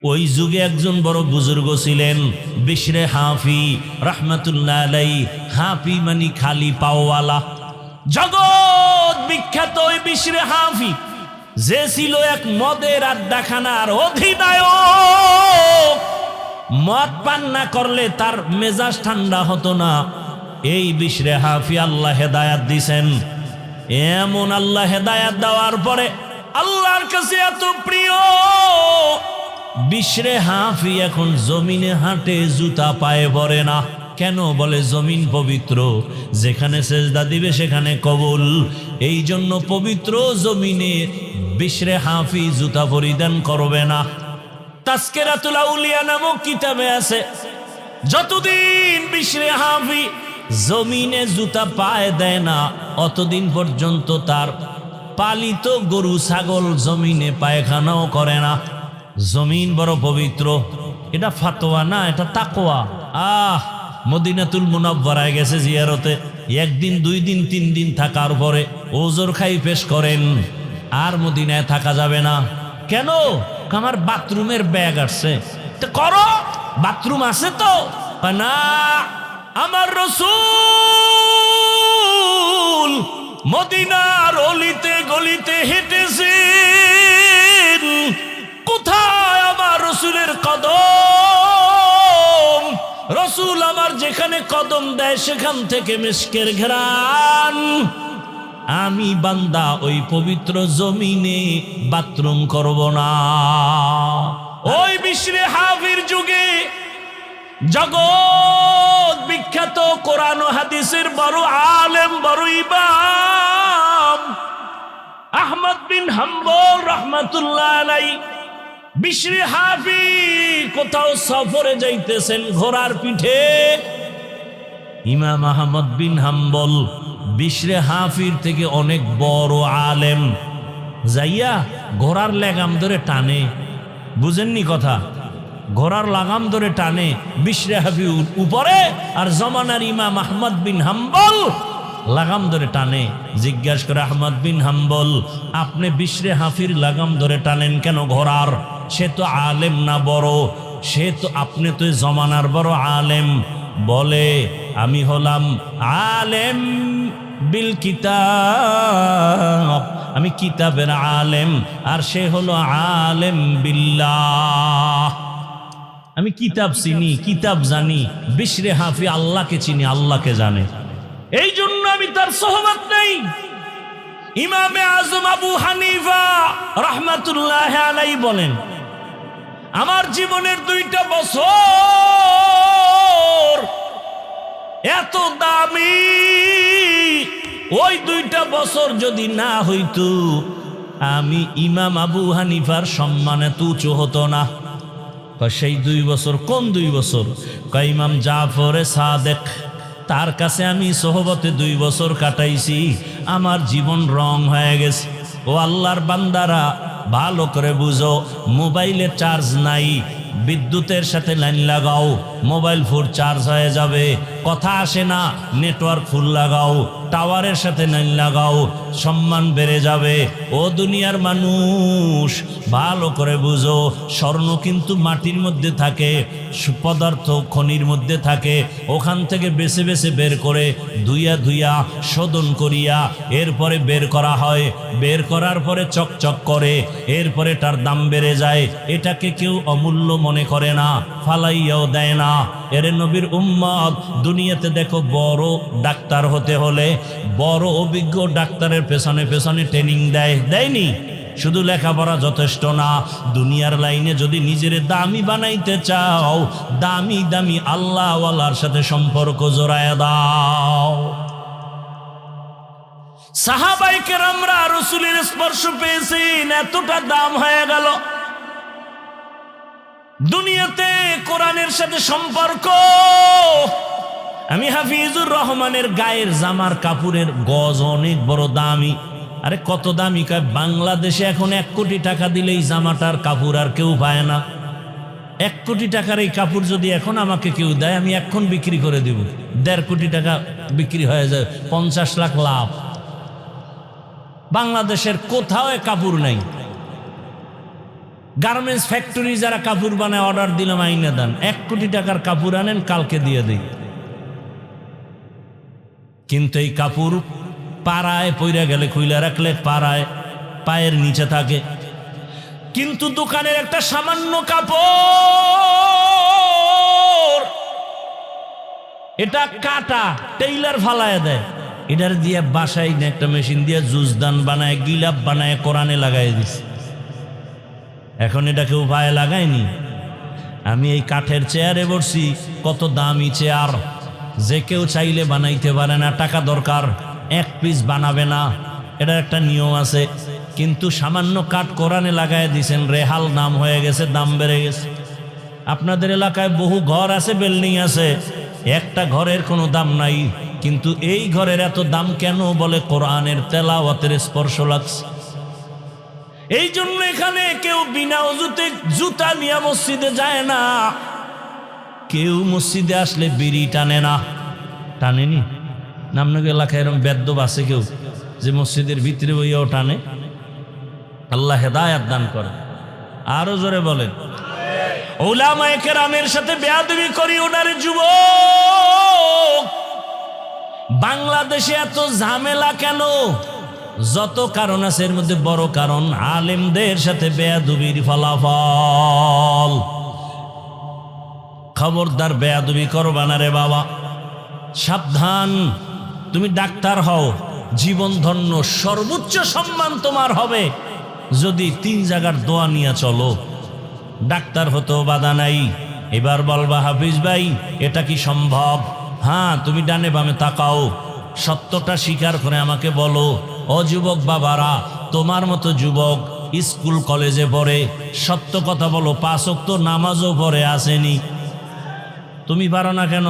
ওই যুগে একজন বড় বুজুর্গ ছিলেন বিশরে হাফি রাহমাতুল্লাহ আলাইহি। হাফি মানে খালি পাওয়ালা। জগৎ বিখ্যাত ওই বিশরে হাফি, যে ছিল এক মদের আড্ডাখানার অধিনায়ক। মদ পান না করলে তার মেজাজ ঠান্ডা হতো না। এই বিশরে হাফি আল্লাহ হেদায়াত দিছেন। এমন আল্লাহ হেদায়াত দেওয়ার পরে আল্লাহর কাছে এত প্রিয়, বিশরে হাফি এখন জমিনে হাঁটে, জুতা পায়ে পড়ে না। কেন? বলে জমিন পবিত্র, যেখানে সেজদা দিবে সেখানে কবুল। এই জন্য পবিত্র জমিনে বিশরে হাফি জুতা পরিধান করবে না। তাজকিরাতুল আউলিয়া নামক কিতাবে আছে, যতদিন বিশরে হাফি জমিনে জুতা পায়ে দেয় না, অতদিন পর্যন্ত তার পালিত গরু ছাগল জমিনে পায়খানাও করে না। জমিন বড় পবিত্র। এটা ফাতোয়া না, এটা তাকওয়া। মদিনাতুল মুনাওয়ারায় গেছে জিয়ারতে, একদিন দুই দিন তিন দিন থাকার পরে ওজর খাই পেশ করেন, আর মদিনায় থাকা যাবে না। কেন? আমার বাথরুমের ব্যাগ আসছে। করো, বাথরুম আছে তো না। আমার রাসূল মদিনার অলিতে গলিতে হেঁটেছেন। কোথায় আমার রসুলের কদম? রসুল আমার যেখানে কদম দেয় সেখান থেকে মিশকের ঘ্রাণ। আমি বান্দা ওই পবিত্র জমিনে বাথরুম করব না। ওই বিশরে হাফির যুগে জগৎ বিখ্যাত কোরআন ও হাদিসের বড় আলেম, বড় ইমাম আহমদ বিন হাম্বল রাহমাতুল্লাহ আলাইহি, বিশরে হাফি কোথাও সফরে যাইতেছেন ঘোড়ার পিঠে। ইমাম আহমদ বিন হাম্বল বিশরে হাফির থেকে অনেক বড় আলেম, যাইয়া ঘোড়ার লাগাম ধরে টানে। বুঝেননি কথা? ঘোড়ার লাগাম ধরে টানে বিশরে হাফি উপরে, আর জমানার ইমাম আহমদ বিন হাম্বল লাগাম ধরে টানে। জিজ্ঞাসা করে আহমদ বিন হাম্বল, আপনি বিশরে হাফির লাগাম ধরে টানেন কেন ঘোড়ার? সে তো আলেম না বড়, সে তো, আপনি তো জমানার বড় আলেম। বলে, আমি হলাম আলেম বিল কিতাব, আমি কিতাবের আলেম, আর সে হলো আলেম বিল্লাহ। আমি কিতাব চিনি, কিতাব জানি। বিশরে হাফি আল্লাহকে চিনি, আল্লাহকে জানে। এই জন্য আমি তার সোহবত নেই। ইমামে আজম আবু হানিফা রাহমাতুল্লাহ আলাইহি বলেন, আমার জীবনের 2টা বছর এত দামি, ওই 2টা বছর যদি না হইতো আমি ইমাম আবু হানিফার সম্মান এত উঁচু হতো না। সেই 2 বছর কোন 2 বছর? ইমাম জাফরে সাদেক, তার কাছে আমি সোহবতে 2 বছর কাটাইছি, আমার জীবন রং হয়ে গেছে। ও আল্লাহর বান্দারা, ভালো করে বুঝো, মোবাইলে চার্জ নাই, বিদ্যুতের সাথে লাইন লাগাও, মোবাইল ফুল চার্জ হয়ে যাবে। কথা আসে না, নেটওয়ার্ক ফুল লাগাও, টাওয়ারের সাথে লাইন লাগাও, সম্মান বেড়ে যাবে। ও দুনিয়ার মানুষ, ভালো করে বুঝো, স্বর্ণ কিন্তু মাটির মধ্যে থাকে, পদার্থ খনির মধ্যে থাকে। ওখান থেকে বেছে বেছে বের করে ধুইয়া ধুইয়া শোধন করিয়া এরপরে বের করা হয়। বের করার পরে চকচক করে, এরপরে তার দাম বেড়ে যায়। এটাকে কেউ অমূল্য মনে করে না, ফালাইয়াও দেয় না। এরে নবীর উম্মত, দুনিয়াতে দেখো, বড় ডাক্তার হতে হলে বড় অভিজ্ঞ ডাক্তারের পেছনে পেছনে ট্রেনিং দেয়নি? শুধু লেখাপড়া যথেষ্ট না, দুনিয়ার লাইনে যদি নিজের দামি বানাইতে চাও, দামি দামি আল্লাহওয়ালার সাথে সম্পর্ক জোড়ায় দাও। সাহাবায়ে কেরামরা রাসূলের স্পর্শ পেয়েছেন, এতটা দাম হয়ে গেল। দুনিয়াতে কোরআনের সাথে সম্পর্ক। আমি হাফিজুর রহমানের গায়ের জামার কাপড়ের গজ অনেক বড় দামি। আরে কত দামি? বাংলাদেশে এখন 1 কোটি টাকা দিলেই জামাটার কাপড় আর কেউ পায় না। 1 কোটি টাকার এই কাপড় যদি এখন আমাকে কেউ দেয়, আমি এখন বিক্রি করে দিব। 1.5 কোটি টাকা বিক্রি হয়ে যায়, 50 লাখ লাভ। বাংলাদেশের কোথাও কাপড় নাই। গার্মেন্টস ফ্যাক্টরি যারা কাপড় বানায় অর্ডার দিলাম আইনে দেন, 1 কোটি টাকার কাপড় আনেন, কালকে দিয়ে দিই। কিন্তু এই কাপড় পাড়ায় পইরা গেলে খুইলা রাখলে পাড়ায় পায়ের নিচে থাকে। কিন্তু দোকানের একটা সামান্য কাপড়, এটা কাটা টেইলার ফালায় দেয়, এটার দিয়ে বাসায় না একটা মেশিন দিয়ে জুসদান বানায়, গিলাপ বানায়, কোরআনে লাগাই দিছে। এখন এটা কেউ পায়ে লাগায়নি। আমি এই কাঠের চেয়ারে বসছি, কত দামি চেয়ার, যে কেউ চাইলে বানাইতে পারে না, টাকা দরকার, 1 পিস বানাবে না, এটার একটা নিয়ম আছে। কিন্তু সামান্য কাঠ কোরআনে লাগাই দিছেন, রেহাল নাম হয়ে গেছে, দাম বেড়ে গেছে। আপনাদের এলাকায় বহু ঘর আছে, বিল্ডিং আছে, একটা ঘরের কোনো দাম নাই, কিন্তু এই ঘরের এত দাম কেন? বলে কোরআনের তেলাওয়াতের স্পর্শ লাগছে। এই জন্য এখানে কেউ বিনা অজুতে জুতা নিয়ে মসজিদে যায় না, কেউ মসজিদে আসলে বিড়ি টানে না। টানেনি? আপনাকে এলাকায় এরকম বেদ্যব আছে কেউ যে মসজিদের ভিতরে বইয়াও টানে? আল্লাহ হেদায়াত দান করে। আরো জোরে বলেন। উলামায়ে কেরামের সাথে বেয়াদবি করি ওনার যুবক। বাংলাদেশে এত ঝামেলা কেন? যত কারণ আছে এর মধ্যে বড় কারণ আলেমদের সাথে বেয়াদবির ফলাফল। খবরদার বেয়াদবি করবা না রে বাবা, সাবধান। তুমি ডাক্তার হও, জীবন ধন্য, সর্বোচ্চ সম্মান তোমার হবে যদি 3 জায়গার দোয়া নিয়ে চলো। ডাক্তার হতেও বাধা নাই। এবার বলবা হাফিজ ভাই এটা কি সম্ভব? হ্যাঁ, তুমি ডানে বামে তাকাও, সত্যটা স্বীকার করে আমাকে বলো। ও যুবক বাবারা, তোমার মতো যুবক স্কুল কলেজে পড়ে, সত্য কথা বলো, 5 ওয়াক্ত নামাজও পড়ে আসেনি, তুমি পারো না কেন?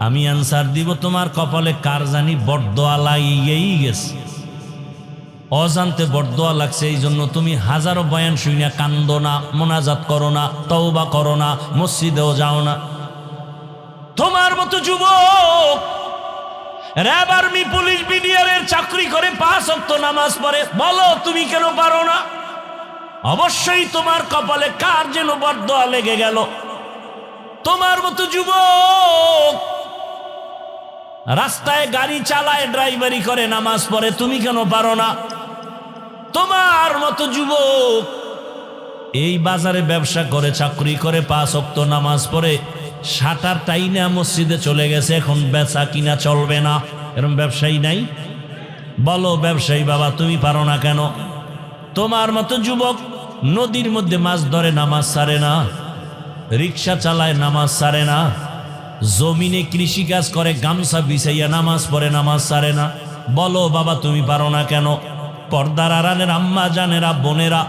আমি আনসার দিব, তোমার কপালে কার জানি বরদোয়া লাগিয়েই গেছে, অজান্তে বরদোয়া লাগছে, এই জন্য তুমি হাজারো বয়ান শুনে কান্দো না, মোনাজাত করো না, তওবা করো না, মসজিদেও যাও না। তোমার মতো যুবক র্যাব, আর্মি, পুলিশ, বিডিআরের চাকরি করে 5 ওয়াক্ত নামাজ পড়ে, বলো তুমি কেন পারো না? অবশ্যই তোমার কপালে কার যেন বরদোয়া লেগে গেল। তোমার মতো যুবক রাস্তায় গাড়ি চালায়, ড্রাইভারি করে, নামাজ পড়ে, তুমি কেন পারো না? তোমার মতো যুবক এই বাজারে ব্যবসা করে, চাকরি করে, 5 ওয়াক্ত নামাজ পড়ে, শাটার টাইনা মসজিদে চলে গেছে, এখন বেচা কিনা চলবে না, এরকম ব্যবসায়ী নাই? বলো ব্যবসায়ী বাবা তুমি পারো না কেন? তোমার মতো যুবক নদীর মধ্যে মাছ ধরে, নামাজ ছাড়ে না, রিক্সা চালায়, নামাজ ছাড়ে না, জমিনে কৃষি কাজ করে, গামছা বিছাইয়া নামাজ পড়ে, নামাজ ছাড়ে না, বলো বাবা তুমি পারো না কেন? পর্দার আড়ালের আম্মা জানেরা, বোনেরা,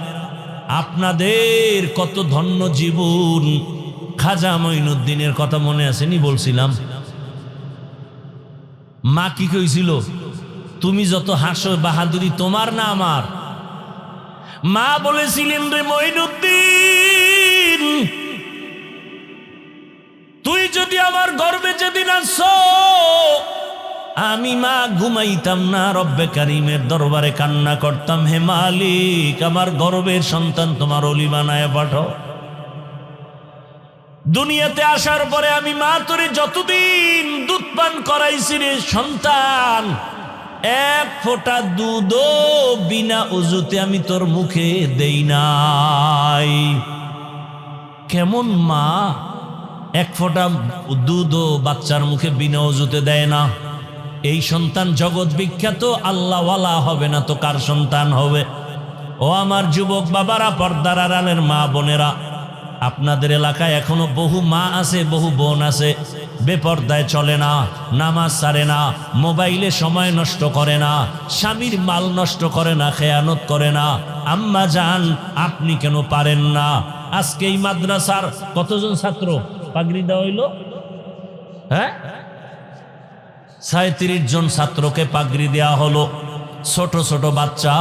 আপনাদের কত ধন্য জীবন। খাজা মঈনুদ্দিনের কথা মনে আসেনি? বলছিলাম মা কি কইছিল, তুমি যত হাসো বাহাদুরি তোমার না আমার। মা বলেছিলেন, রে মঈনুদ্দিন, তুই যদি আমার গর্বে যেদিন আসছো, আমি মা ঘুমাইতাম না, রব্বে কারিমের দরবারে কান্না করতাম, হে মালিক আমার গর্বের সন্তান তোমার ওলি বানায় পাঠাও। দুনিয়াতে আসার পরে আমি মা তোরে যতদিন দুধ পান করাইছি রে সন্তান, 1 ফোঁটা দুধও বিনা উজুতে আমি তোর মুখে দেই নাই। কেমন মা 1 ফোঁটা দুধও বাচ্চার মুখে বিনা উজুতে দেয় না? এই সন্তান জগৎ বিখ্যাত, আল্লাহওয়ালা হবে না তো কার সন্তান হবে? ও আমার যুবক বাবারা, পর্দার আড়ালের মা বোনেরা, আপনাদের এলাকায় এখনো বহু মা আছে, বহু বোন আছে, বেপর্দায় চলে না, নামাজ ছাড়ে না, মোবাইলে সময় নষ্ট করে না, স্বামীর মাল নষ্ট করে না, খেয়ানত করে না। আম্মা জান আপনি কেন পারেন না? আজকে এই মাদ্রাসার কতজন ছাত্র পাগড়ি দেওয়া হইল? হ্যাঁ, 37 জন ছাত্রকে পাগড়ি দেওয়া হলো। ছোট ছোট বাচ্চা,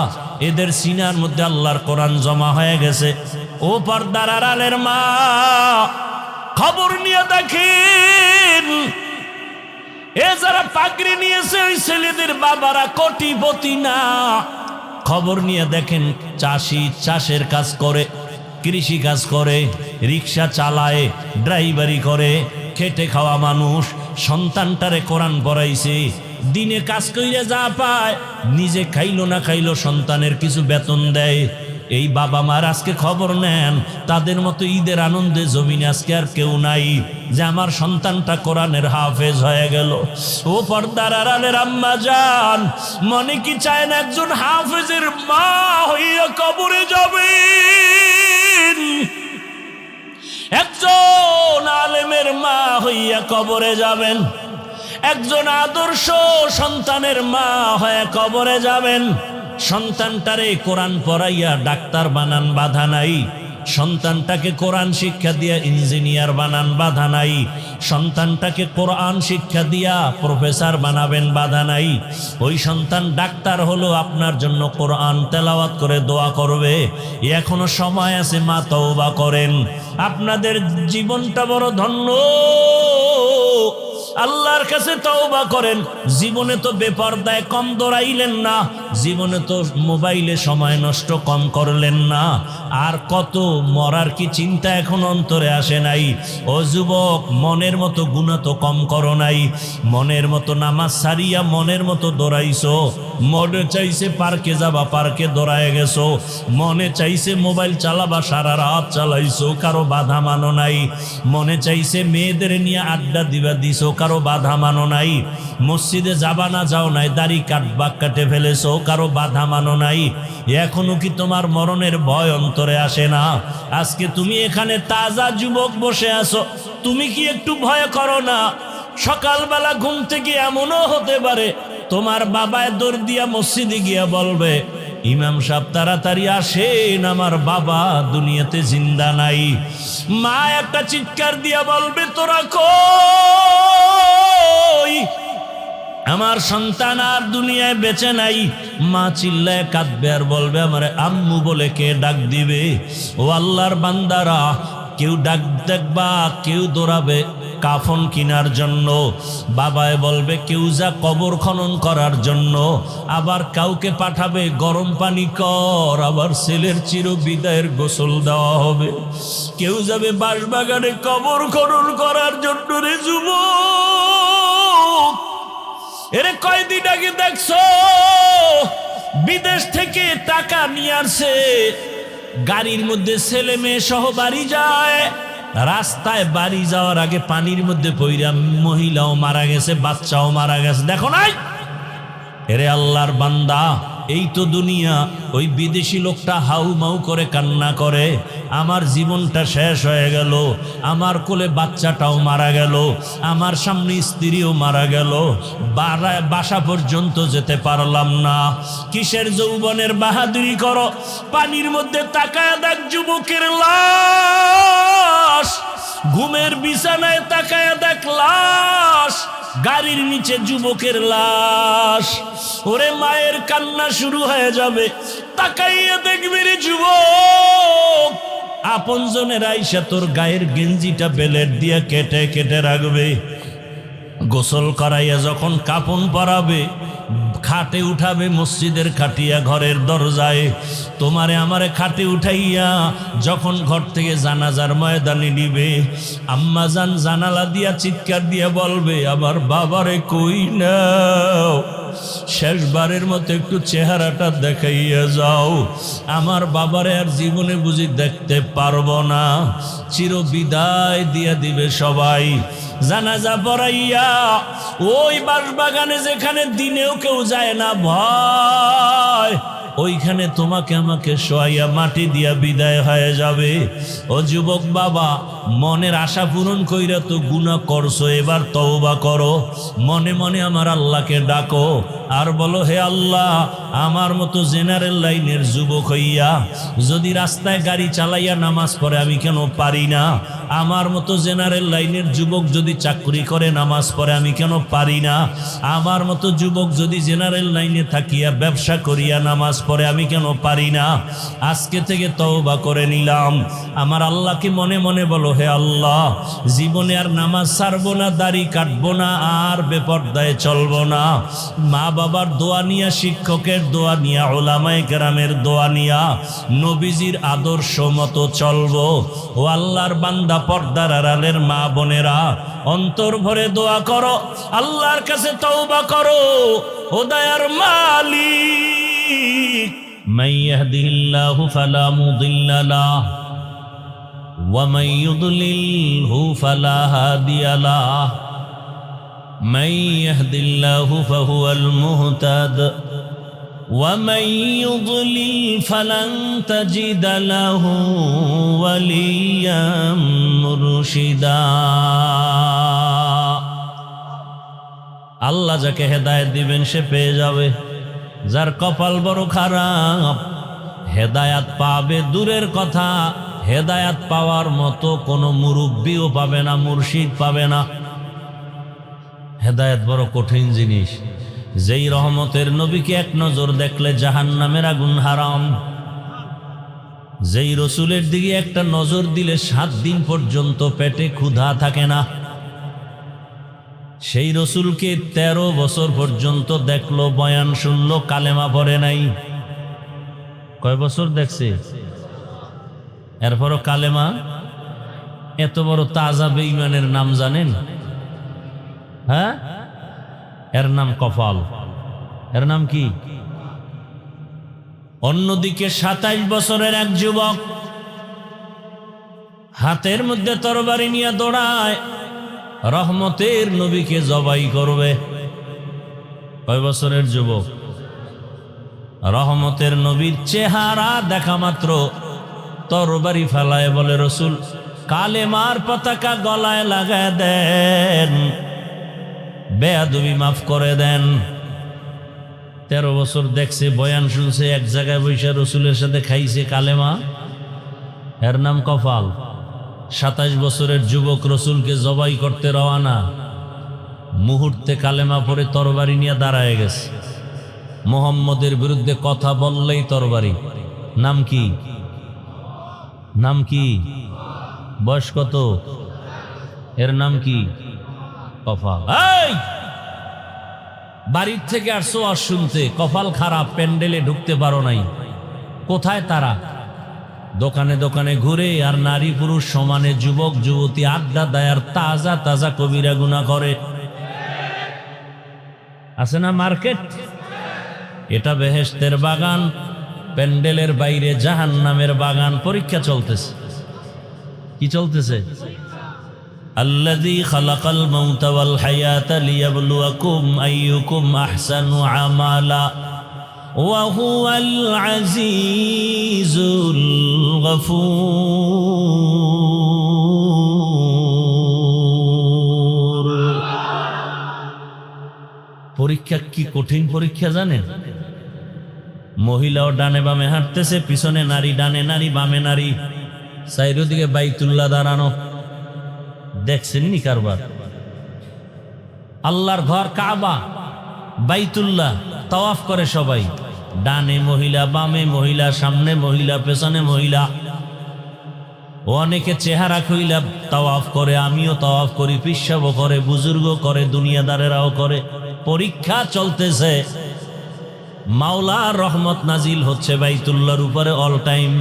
এদের সিনার মধ্যে আল্লাহর কোরআন জমা হয়ে গেছে। ও পর্দার আড়ালের মা, খবর নিয়ে দেখেন, এ যারা পাগড়ি নিয়েছে ওই ছেলেদের বাবারা কোটিপতি না। খবর নিয়ে দেখেন, চাষি চাষের কাজ করে, কৃষি কাজ করে, রিক্সা চালায়, ড্রাইভারি করে, খেটে খাওয়া মানুষ, সন্তানটারে কোরআন পড়াইছে, দিনে কাজ কইরে যা পায়, নিজে খাইলো না খাইলো সন্তানের কিছু বেতন দেয়। এই বাবা মার আজকে খবর নেন, তাদের মতো ঈদের আনন্দে জমিনে আজকে আর কেউ নাই যে আমার সন্তানটা কোরআনের হাফেজ হয়ে গেল। ও পর্দার আড়ালের আম্মা জান, মনে কি চায় না একজন হাফেজের মা হইয়া কবরে যাবে, একজন আলেমের মা হইয়া কবরে যাবেন, একজন আদর্শ সন্তানের মা হয়ে কবরে যাবেন। সন্তানটারে কোরআন পড়াইয়া ডাক্তার বানান, বাধা নাই। সন্তানটাকে কোরআন শিক্ষা দিয়া ইঞ্জিনিয়ার বানান, বাধা নাই। সন্তানটাকে কোরআন শিক্ষা দিয়া প্রফেসর বানাবেন, বাধা নাই। ওই সন্তান ডাক্তার হলো আপনার জন্য কোরআন তেলাওয়াত করে দোয়া করবে। এখনো সময় আছে, মা তওবা করেন। আপনাদের জীবনটা বড় ধন্য, আল্লাহর কাছে তওবা করেন। জীবনে তো বেপরদায় কম দৌড়াইলেন না, জীবনে তো মোবাইলে সময় নষ্ট কম করলেন না। আর কত মরার কি চিন্তা এখন অন্তরে আসে নাই? ও যুবক, মনের মতো গুনাহ তো কম করো নাই। মনের মতো নামাজ সারিয়া মনের মতো দৌড়াইছো। মনে চাইছে পার্কে যাবা, পার্কে দৌড়ায় গেছো। মনে চাইছে মোবাইল চালাবা, সারা রাত চালাইছো, কারো বাধা মানো নাই। মনে চাইছে মেয়েদের নিয়ে আড্ডা দিবা, দিছো, কারো বাধা মানো নাই। মসজিদে যাবা না, যাও নাই, দাড়ি কাটবা, কাটে ফেলেছো, কারো বাধা মানো নাই। এখনো কি তোমার মরণের ভয় অন্তরে আসে না? আজকে তুমি এখানে তাজা যুবক বসে আছো, তুমি কি একটু ভয় করো না? সকালবেলা ঘুম থেকে এমনও হতে পারে তোমার বাবায় দৌড় দিয়া মসজিদে গিয়া বলবে, ইমাম সাহেব তাড়াতাড়ি আসেন, আমার বাবা দুনিয়াতে জিন্দা নাই। মা একটা চিৎকার দিয়া বলবে, তোরা কই, আমার সন্তান আর দুনিয়ায় বেঁচে নাই। মা চিল্লায় কাঁদবে আর বলবে, আমার আম্মু বলে কে ডাক দিবে? ও আল্লাহর বান্দারা, কেউ ডাক দেখবা, কেউ দৌড়াবে কাফন কেনার জন্য, বাবায় বলবে কেউ যা কবর খনন করার জন্য, আবার কাউকে পাঠাবে গরম পানি কর, আবার ছেলের চির বিদায়ের গোসল দেওয়া হবে। কেউ যাবে বাঁশবাগানে কবর খনন করার জন্য। রে যুবক, এরে কয়দিন আগে দেখছো বিদেশ থেকে টাকা নিয়ে আসছে, গাড়ির মধ্যে ছেলে মেয়ে সহ বাড়ি যায়, রাস্তায় বাড়ি যাওয়ার আগে পানির মধ্যে পইরা মহিলাও মারা গেছে, বাচ্চাও মারা গেছে। দেখো নাই? এরে আল্লাহর বান্দা, এই তো দুনিয়া। ওই বিদেশি লোকটা হাউ মাউ করে কান্না করে, আমার জীবনটা শেষ হয়ে গেল, আমার কোলে বাচ্চাটাও মারা গেল, আমার সামনে স্ত্রীও মারা গেল, বাসা পর্যন্ত যেতে পারলাম না। কিসের যৌবনের বাহাদুরি করো? পানির মধ্যে তাকায় দেখ যুবকের লাশ, ঘুমের বিছানায় তাকায় দেখ লাশ, গাড়ির নিচে যুবকের লাশ। ওরে মায়ের কান্না শুরু হয়ে যাবে, তাকাইয়া দেখবি রে যুবক, আপনজনের আইসা তোর গায়ের গেঞ্জিটা বেলেট দিয়া কেটে কেটে রাখবে। গোসল করাইয়া যখন কাপন পরাবে, খাটে উঠাবে, মসজিদের খাটিয়া ঘরের দরজায় তোমারে আমারে খাটে উঠাইয়া যখন ঘর থেকে জানাজার ময়দানে নিবে, আম্মা জান জানালা দিয়া চিৎকার দিয়া বলবে, আমার বাবারে কই নাও, শেষবারের মতো একটু চেহারাটা দেখাইয়া যাও, আমার বাবারে আর জীবনে বুঝি দেখতে পারবো না। চির বিদায় দিয়া দিবে সবাই। জানাজা পড়াইয়া ওই বাঁশবাগানে যেখানে দিনেও কেউ যায় না ভয়, ওইখানে তোমাকে আমাকে শোয়াইয়া মাটি দিয়া বিদায় হয়ে যাবে। ও যুবক বাবা, মনের আশা পূরণ কইরা তো গুনাহ করছো, এবার তওবা করো। মনে মনে আমার আল্লাহকে ডাকো আর বলো, হে আল্লাহ, আমার মতো জেনারেল লাইনের যুবক হইয়া যদি রাস্তায় গাড়ি চালাইয়া নামাজ পড়ে আমি কেন পারি না? আমার মতো জেনারেল লাইনের যুবক যদি চাকরি করে নামাজ পড়ে আমি কেন পারি না? আমার মতো যুবক যদি জেনারেল লাইনে থাকিয়া ব্যবসা করিয়া নামাজ পড়ে আমি কেন পারি না? আজকে থেকে তওবা করে নিলাম। আমার আল্লাহকে মনে মনে বলো, করো হে আল্লাহ, জীবনে আর নামাজ ছাড়বো না, দাড়ি কাটবো না, আর বেপর্দায় চলবো না। মা বাবার দোয়া নিয়া, শিক্ষকের দোয়া নিয়া, ওলামায়ে কেরামের দোয়া নিয়া নবীজির আদর্শ মতো চলবো। ও আল্লাহর বান্দা, পর্দার আড়ালের মা বোনেরা, অন্তর ভরে দোয়া করো, আল্লাহর কাছে তওবা করো। ও দয়ার মালিক, মান ইয়াহদিহিল্লাহু ফালা মুদিল্লা লাহু ওয়া মান ইউদ্লিলহু ফালা হাদিয়া লাহু, মান ইয়াহদিল্লাহু ফাহুয়াল মুহতাদ ওয়া মান ইউদ্লিল ফালান তাজিদা লাহু ওয়ালিয়্যাম মুরশিদা। আল্লাহ যাকে হেদায়েত দিবেন সে পেয়ে যাবে। যার কপাল বড় খারাপ, হেদায়াত পাবে দূরের কথা, হেদায়াত পাওয়ার মতো কোনো মুরব্বিও পাবে না, মুর্শিদ পাবে না। হেদায়াত বড় কঠিন জিনিস। যেই রহমতের নবীকে এক নজর দেখলে জাহান্নামের আগুন হারাম, যেই রসুলের দিকে একটা নজর দিলে 7 দিন পর্যন্ত পেটে ক্ষুধা থাকে না, সেই রসুলকে 13 বছর পর্যন্ত দেখলো, বয়ান শুনলো, কালেমা পড়ে নাই। কয় বছর দেখছে? এরপরও কালেমা। এত বড় তাজা বেঈমানের নাম জানেন? হ্যাঁ, এর নাম কপাল। এর নাম কি? অন্যদিকে 27 বছরের এক যুবক হাতের মধ্যে তরবারি নিয়ে দৌড়ায়, রহমতের নবীকে জবাই করবে। কয় বছরের যুবক? রহমতের নবীর চেহারা দেখা মাত্র তরবারি ফেলায় বলে, রসুল কালেমার পতাকা গলায় লাগায় দেন, বেয়াদবি মাফ করে দেন। 13 বছর দেখছে, বয়ান শুনছে, এক জায়গায় বসে রসুলের সাথে খাইছে কালেমা, এর নাম কপাল। 27 বছরের যুবক রসুলকে জবাই করতে রওয়ানা, মুহূর্তে কালেমা পড়ে তরবারি নিয়ে দাঁড়ায় গেছে। মুহাম্মদের বিরুদ্ধে কথা বললেই তরবারি। নাম কি? নাম কি? বয়স কত? এর নাম কি? কপাল। এই বাড়ির থেকে আসছো আর শুনতে, কপাল খারাপ, প্যান্ডেলে ঢুকতে পারো নাই। কোথায় তারা? দোকানে দোকানে ঘুরে আর নারী পুরুষ সমানে, যুবক যুবতী আড্ডা দেয় আর তাজা তাজা কবিরা গুনাহ করে। আছে না মার্কেট? এটা বেহেশতের বাগান, প্যান্ডেলের বাইরে জাহান্নামের বাগান। পরীক্ষা চলতেছে। কি চলতেছে? আল্লাযী খালাকাল মাউতা ওয়াল হায়াতা লিয়াবলুয়াকুম আইয়ুকুম আহসানু আমালা ওয়া হুয়াল আজিজুল গফুর। পরীক্ষা কি কঠিন পরীক্ষা জানেন? মহিলাও ডানে বামে হাঁটতেছে, পিছনে নারী, ডানে নারী বামে নারী, চারিদিকে বাইতুল্লাহ দাঁড়ানো। দেখছেন নি কারবার? আল্লাহর ঘর কাবা, বাইতুল্লাহ তাওয়াফ করে সবাই, ডানে মহিলা, বামে মহিলা, সামনে মহিলা, পেছনে মহিলা। অনেকে চেহারা খুইলা তাওয়াফ করে, আমিও তাওয়াফ করি, পিসাবও করে, বুজুর্গ করে, দুনিয়াদারেরাও করে। পরীক্ষা চলতেছে। মাওলার রহমত নাজিল হচ্ছে বাইতুল্লাহর উপরে অল টাইম।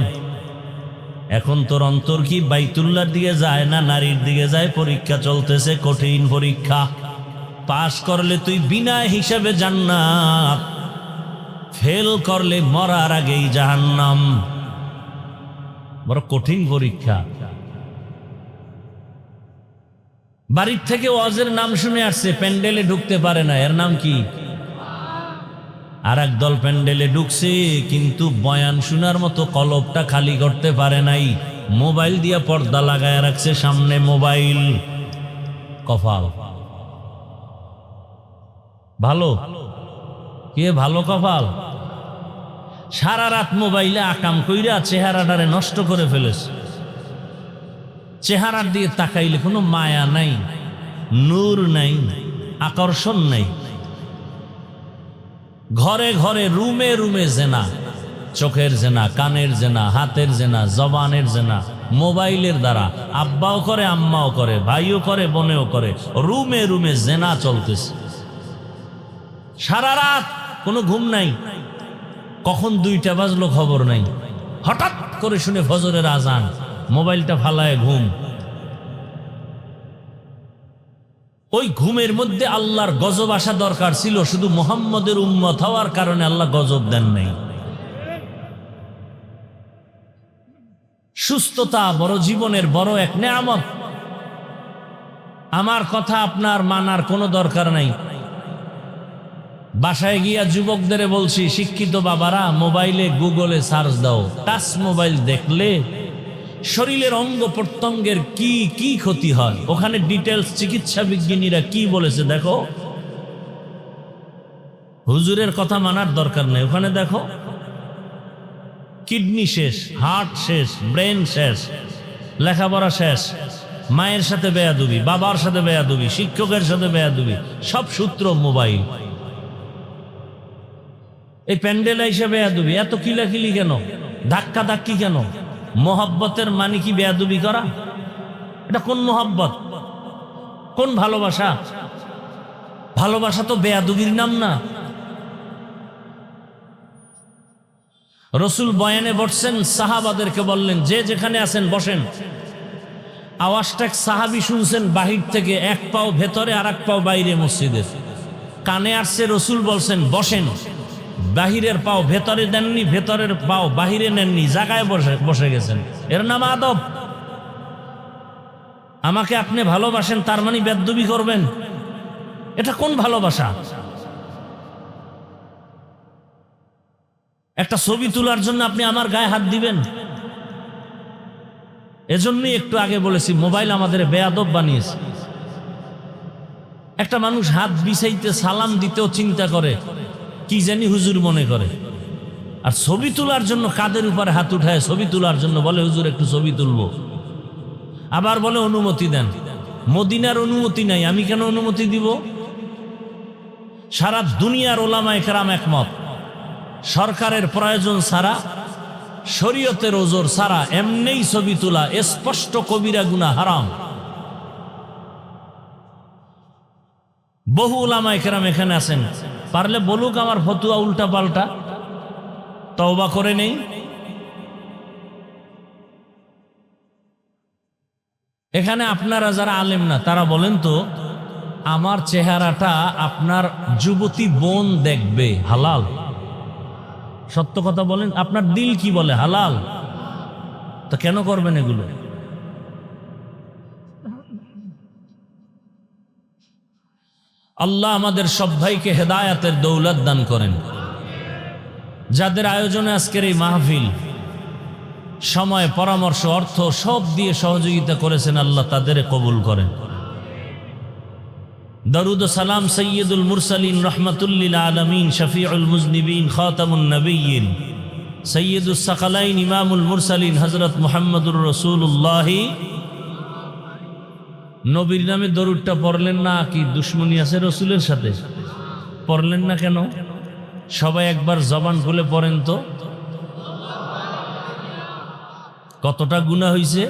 এখন তোর অন্তর কি বাইতুল্লাহর দিকে যায় না নারীর দিকে যায়? পরীক্ষা চলতেছে, কঠিন পরীক্ষা। পাস করলে তুই বিনা হিসাবে জান্নাত, ফেল করলে মরার আগেই জাহান্নাম। বড় কঠিন পরীক্ষা। বাড়ির থেকে ওয়াজের নাম শুনে আসছে, প্যান্ডেলে ঢুকতে পারে না, এর নাম কি? আর এক দল প্যান্ডেলে ঢুকছে, কিন্তু বয়ান শোনার মতো কলবটা খালি করতে পারে নাই। মোবাইল দিয়ে পর্দা লাগায় রাখছে, সামনে মোবাইল। কপাল ভালো? কে ভালো কপাল? সারা রাত মোবাইলে আকাম কইরা চেহারাটারে নষ্ট করে ফেলেছে। চেহারার দিকে তাকাইলে কোনো মায়া নাই, নূর নাই, আকর্ষণ নাই। ঘরে ঘরে, রুমে রুমে জেনা, চোখের জেনা, কানের জেনা, হাতের জেনা, জবানের জেনা, মোবাইলের দ্বারা। আব্বাও করে, আম্মাও করে, ভাইও করে, বোনেও করে। রুমে রুমে জেনা চলতেছে, সারা রাত কোনো ঘুম নাই। কখন 2টা বাজলো খবর নাই, হঠাৎ করে শুনে ফজরের আজান, মোবাইলটা ফালায় ঘুম। ওই ঘুমের মধ্যে আল্লাহর গজব আসা দরকার ছিল, শুধু মুহাম্মদের উম্মত হওয়ার কারণে আল্লাহ গজব দেন নাই। সুস্থতা বড় জীবনের বড় এক নেয়ামত। আমার কথা আপনার মানার কোনো দরকার নাই। বাসায় গিয়া যুবকদের বলছি, শিক্ষিত বাবারা মোবাইলে গুগলে সার্চ দাও। টাচ মোবাইল দেখলে শরীরের অঙ্গ প্রত্যঙ্গের কি কি ক্ষতি হয়, ওখানে ডিটেলস চিকিৎসা বিজ্ঞানীরা কি বলেছে দেখো। হুজুরের কথা মানার দরকার নেই, ওখানে দেখো কিডনি শেষ, হার্ট শেষ, ব্রেন শেষ, লেখাপড়া শেষ, মায়ের সাথে বেয়াদবি, বাবার সাথে বেয়াদবি, শিক্ষকের সাথে বেয়াদবি, সব সূত্র মোবাইল। এই প্যান্ডেল হিসেবে বেয়াদবি, এত কিলাকিলি কেন, ধাক্কা ধাক্কি কেন? মোহাব্বতের মানে কি বেয়াদবি করা? এটা কোন মোহাব্বত, কোন ভালোবাসা? ভালোবাসা তো বেয়াদবির নাম না। রসুল বয়ানে বসছেন, সাহাবাদেরকে বললেন যে যেখানে আছেন বসেন। আওয়াজটা এক সাহাবি শুনছেন বাহির থেকে, এক পাও ভেতরে আর এক পাও বাইরে মসজিদের। কানে আসছে, রসুল বলছেন বসেন। বাহিরের পাও ভেতরে দেননি, ভেতরের পাও বাহিরে নেননি, জায়গায় বসে গেছেন। এর নাম আদব। আমাকে আপনি ভালোবাসেন তার মানে বেয়াদবি করবেন? এটা কোন ভালোবাসা? একটা ছবি তোলার জন্য আপনি আমার গায়ে হাত দিবেন? এজন্যই একটু আগে বলেছি, মোবাইল আমাদের বেয়াদব বানিয়েছে। একটা মানুষ হাত বিছাইতে সালাম দিতেও চিন্তা করে, কি জানি হুজুর মনে করে। আর ছবি তোলার জন্য কাদের উপরে হাত উঠায়, ছবি তোলার জন্য বলে হুজুর একটু ছবি তুলবো। আবার বলে অনুমতি দেন। মদিনার অনুমতি নাই, আমি কেন অনুমতি দিব? সারা দুনিয়ার ওলামায়ে কেরাম একমত, সরকারের প্রয়োজন ছাড়া, শরীয়তের ওজোর ছাড়া এমনিই ছবি তোলা স্পষ্ট কবিরা গুনাহ, হারাম। বহু ওলামায়ে কেরাম এখানে আছেন, পারলে বলুক আমার ফতুয়া উল্টা পাল্টা, তওবা করে নেই। এখানে আপনারা যারা আলেম না তারা বলেন তো, আমার চেহারাটা আপনার যুবতী বোন দেখবে, হালাল? সত্য কথা বলেন, আপনার দিল কি বলে? হালাল। তো কেন করবেন এগুলো? আল্লাহ আমাদের সব ভাইকে হেদায়াতের দৌলত দান করেন। যাদের আয়োজনে আজকের এই মাহফিল, সময়, পরামর্শ, অর্থ সব দিয়ে সহযোগিতা করেছেন, আল্লাহ তাদের কবুল করেন। দরুদ ও সালাম সৈয়দুল মুরসালিন রহমাতুল্লিল আলমিন শফিউল মুজনিবিন খাতামুন নবিয়্যিন সৈয়দুস সাকালাইন ইমামুল মুরসালিন হযরত মুহাম্মদুর রাসূলুল্লাহ। নবীর নামে দরুদটা পড়লেন না? কি দুশ্মনী আছে রসুলের সাথে? পড়লেন না কেন? সবাই একবার জবান খুলে পড়েন তো, কতটা গুনাহ হইছে।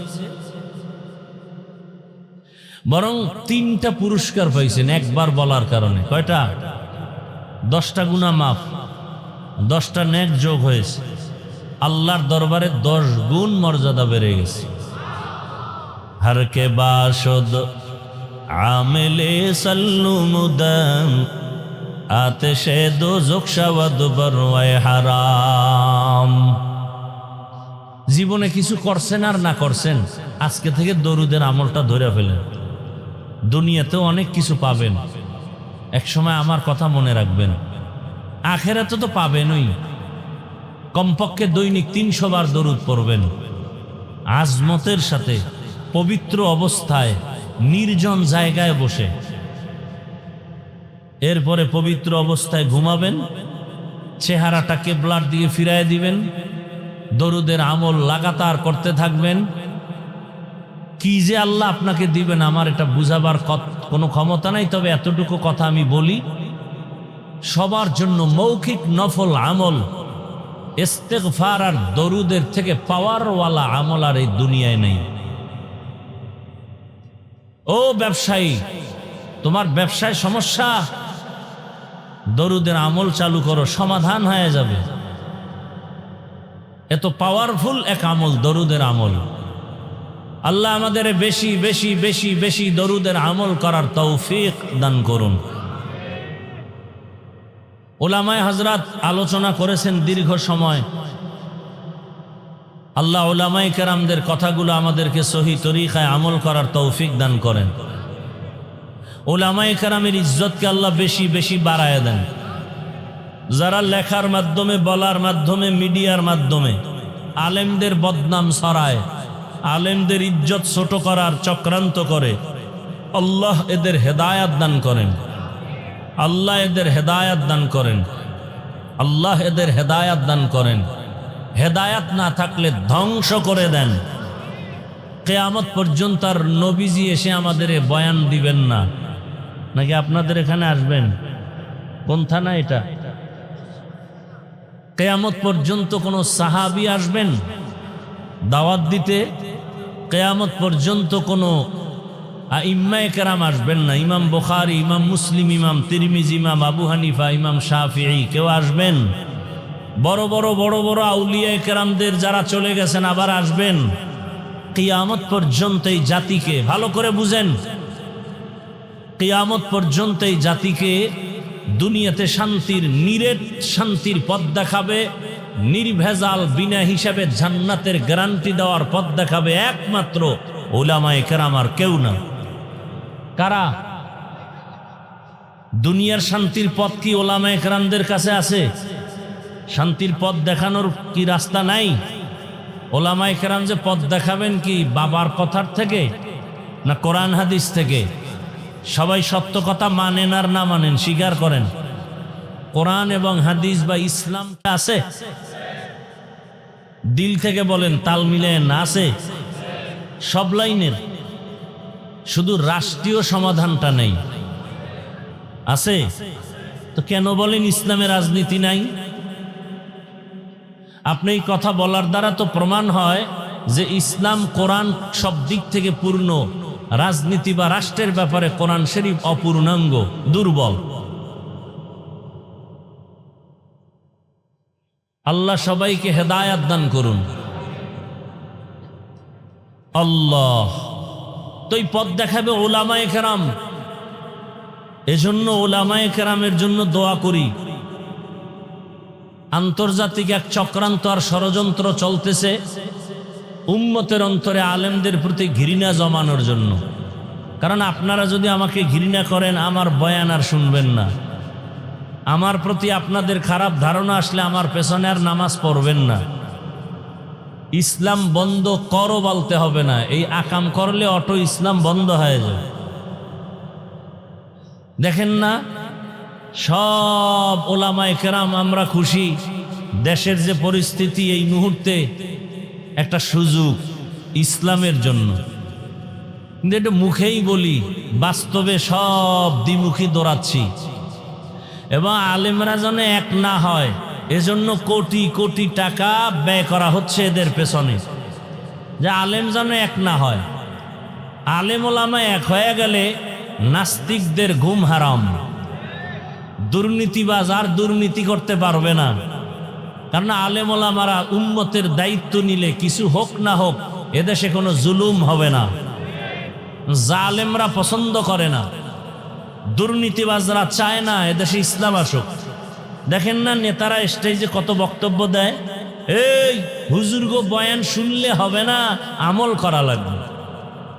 বরং 3টা পুরস্কার পাইছেন একবার বলার কারণে। কয়টা? 10টা গুনাহ মাফ, 10টা নেক যোগ হয়েছে। আল্লাহর দরবারে 10 গুণ মর্যাদা বেড়ে গেছে। हर के बाशुद आमिले सल्लु मुदम आतिशे दोज़ख शवद बरवाए হারাম। জীবনে কিছু করছেন আর না করছেন, আজকে থেকে দরুদের আমলটা ধরে ফেলেন। দুনিয়াতেও অনেক কিছু পাবেন, একসময় আমার কথা মনে রাখবেন। আখেরাতে তো পাবেনই। কমপক্ষে দৈনিক 300 বার দরুদ পড়বেন, আজমতের সাথে, পবিত্র অবস্থায়, নির্জন জায়গায় বসে। এরপরে পবিত্র অবস্থায় ঘুমাবেন, চেহারাটাকে ব্লাড দিয়ে ফিরায় দিবেন, দরুদের আমল লাগাতার করতে থাকবেন। কি যে আল্লাহ আপনাকে দিবেন আমার এটা বুঝাবার কোনো ক্ষমতা নাই। তবে এতটুকু কথা আমি বলি, সবার জন্য মৌখিক নফল আমল ইস্তেগফার আর দরুদের থেকে পাওয়ারওয়ালা আমল আর এই দুনিয়ায় নেই। ও ব্যবসায়ী, তোমার ব্যবসায় সমস্যা, দরুদের আমল চালু করো, সমাধান হয়ে যাবে। এত পাওয়ারফুল এক আমল দরুদের আমল। আল্লাহ আমাদের বেশি বেশি বেশি বেশি দরুদের আমল করার তৌফিক দান করুন। উলামায়ে হযরত আলোচনা করেছেন দীর্ঘ সময়। আল্লাহ উলামায়ে কেরামদের কথাগুলো আমাদেরকে সহি তরিকায় আমল করার তৌফিক দান করেন। উলামায়ে কেরামের ইজ্জতকে আল্লাহ বেশি বেশি বাড়ায় দেন। যারা লেখার মাধ্যমে, বলার মাধ্যমে, মিডিয়ার মাধ্যমে আলেমদের বদনাম ছড়ায়, আলেমদের ইজ্জত ছোট করার চক্রান্ত করে, আল্লাহ এদের হেদায়াত দান করেন। আল্লাহ এদের হেদায়াত দান করেন। আল্লাহ এদের হেদায়াত দান করেন। হেদায়াত না থাকলে ধ্বংস করে দেন। কিয়ামত পর্যন্ত আর নবীজি এসে আমাদের বয়ান দিবেন না, নাকি আপনাদের এখানে আসবেন? কোন থানা এটা? কিয়ামত পর্যন্ত কোন সাহাবী আসবেন দাওয়াত দিতে? কিয়ামত পর্যন্ত কোন আইম্মায়ে কেরাম আসবেন না? ইমাম বুখারী, ইমাম মুসলিম, ইমাম তিরমিজি, ইমাম আবু হানিফা, ইমাম শাফিঈ কেউ আসবেন? বড় বড় বড় বড় আউলিয়ায়ে কেরামদের যারা চলে গেছেন আবার আসবেন? কিয়ামত পর্যন্ত এই জাতিকে ভালো করে বুঝেন, কিয়ামত পর্যন্ত এই জাতিকে দুনিয়াতে শান্তির, নিরেট শান্তির পথ দেখাবে, নির্ভেজাল বিনা হিসাবে জান্নাতের গ্যারান্টি দেওয়ার পথ দেখাবে একমাত্র উলামায়ে কেরাম, আর কেউ না। কারা? দুনিয়ার শান্তির পথ কি উলামায়ে কেরামদের কাছে আছে? শান্তির পথ দেখানোর কি রাস্তা নাই? উলামায়ে কেরাম যে পথ দেখাবেন কি বাবার কথার থেকে না কোরআন হাদিস থেকে? সবাই সত্য কথা মানেন আর না মানেন, স্বীকার করেন। কোরআন এবং হাদিস বা ইসলাম আছে, দিল থেকে বলেন, তাল মিলেন আছে সব লাইনের। শুধু রাষ্ট্রীয় সমাধানটা নেই, আছে তো কেন বলেন ইসলামের রাজনীতি নাই? আপনি এই কথা বলার দ্বারা তো প্রমাণ হয় যে ইসলাম, কোরআন সব দিক থেকে পূর্ণ, রাজনীতি বা রাষ্ট্রের ব্যাপারে কোরআন শরীফ অপূর্ণাঙ্গ, দুর্বল। আল্লাহ সবাইকে হেদায়াত দান করুন। আল্লাহ তো এই পথ দেখাবে উলামায়ে কেরাম। এজন্য উলামায়ে কেরামের জন্য দোয়া করি। আন্তর্জাতিক এক চক্রান্ত আর ষড়যন্ত্র চলতেছে উম্মতের অন্তরে আলেমদের প্রতি ঘৃণা জমানোর জন্য। কারণ আপনারা যদি আমাকে ঘৃণা করেন, আমার বয়ান আর শুনবেন না। আমার প্রতি আপনাদের খারাপ ধারণা আসলে আমার পেছনে আর নামাজ পড়বেন না। ইসলাম বন্ধ করো বলতে হবে না, এই আকাম করলে অটো ইসলাম বন্ধ হয়ে যায়। দেখেন না, সব উলামায়ে কেরাম আমরা খুশি। দেশের যে পরিস্থিতি, এই মুহূর্তে একটা সুযোগ ইসলামের জন্য। কিন্তু এটা মুখেই বলি, বাস্তবে সব দ্বিমুখী দৌড়াচ্ছি। এবং আলেমরা যেন এক না হয় এজন্য কোটি কোটি টাকা ব্যয় করা হচ্ছে এদের পেছনে, যে আলেম যেন এক না হয়। আলেম ওলামা এক হয়ে গেলে নাস্তিকদের ঘুম হারাম। দুর্নীতিবাজ আর দুর্নীতি করতে পারবে না। কারণ আলেম ওলামারা উম্মতের দায়িত্ব নিলে কিছু হোক না হোক এদেশে কোনো জুলুম হবে না। জালেমরা পছন্দ করে না, দুর্নীতিবাজরা চায় না এদেশে ইসলাম আসুক। দেখেন না নেতারা স্টেজে কত বক্তব্য দেয়, এই হুজুরগো বয়ান শুনলে হবে না, আমল করা লাগবে।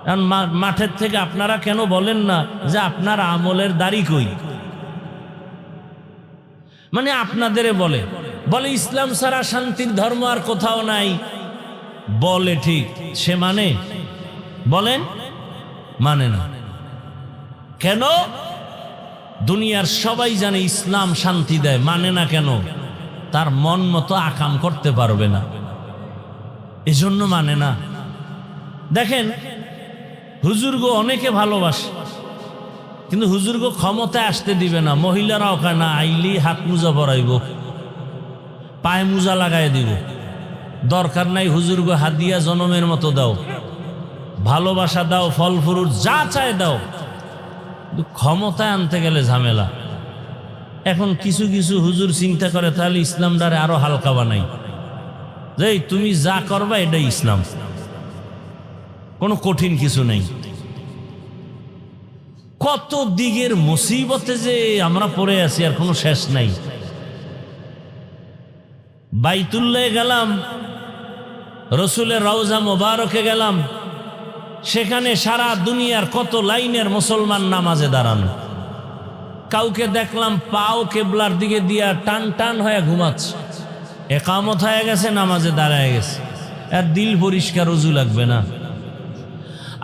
কারণ মাঠের থেকে আপনারা কেন বলেন না যে আপনার আমলের দাড়ি কই? মানে আপনাদের বলে বলে ইসলাম ছাড়া শান্তির ধর্ম আর কোথাও নাই। বলে ঠিক, সে মানে? বলেন মানে না কেন? দুনিয়ার সবাই জানে ইসলাম শান্তি দেয়, মানে না কেন? তার মন মতো আকাম করতে পারবে না, এজন্য মানে না। দেখেন হুজুরগো অনেকে ভালোবাসে, কিন্তু হুজুরগো ক্ষমতায় আসতে দিবে না। মহিলারাও না আইলি হাত মুজা পরাইব, পায়ে মোজা লাগাই দিব, দরকার নাই হুজুর গো হাদিয়া জনমের মতো দাও, ভালোবাসা দাও, ফল ফুরুট যা চায় দাও, কিন্তু ক্ষমতায় আনতে গেলে ঝামেলা। এখন কিছু কিছু হুজুর চিন্তা করে তাহলে ইসলামটারে আরো হালকা বানাই, যে তুমি যা করবা এটাই ইসলাম, কোনো কঠিন কিছু নেই। কত দিকের মুসিবতে যে আমরা পড়ে আছি আর কোনো শেষ নাই। বাইতুল্লাহ গেলাম, রসুলের রওজা মোবারকে গেলাম, সেখানে সারা দুনিয়ার কত লাইনের মুসলমান নামাজে দাঁড়ানো। কাউকে দেখলাম পাও কেবলার দিকে দিয়া টান টান হয়ে ঘুমাচ্ছে, একামত হয়ে গেছে, নামাজে দাঁড়ায় গেছে, আর দিল পরিষ্কার, উজু লাগবে না।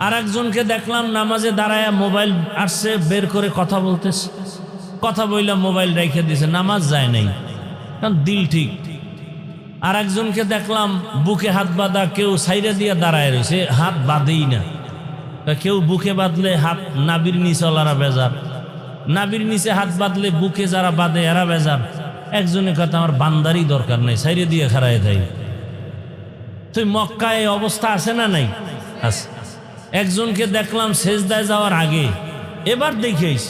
আর একজনকে দেখলাম নামাজে দাঁড়ায় মোবাইল আসছে বের করে কথা বলতেছে, কথা বললাম মোবাইল রেখে দিয়েছে, নামাজ যায় নাই, কারণ দিল ঠিক। আর একজনকে দেখলাম বুকে হাত বাঁধা, কেউ সাইডে দিয়ে দাঁড়ায় রয়েছে, হাত বাঁধেই না। কেউ বুকে বাঁধলে হাত নাবির নিচে ওলারা বেজার, নাবির নিচে হাত বাঁধলে বুকে যারা বাঁধে এরা বেজার। একজনের কথা আমার বান্দারই দরকার নাই, সাইডে দিয়ে খাড়ায় দেয়। তুই মক্কায় অবস্থা আছে না নাই? আছে। একজনকে দেখলাম সেজদায় যাওয়ার আগে, এবার দেখিস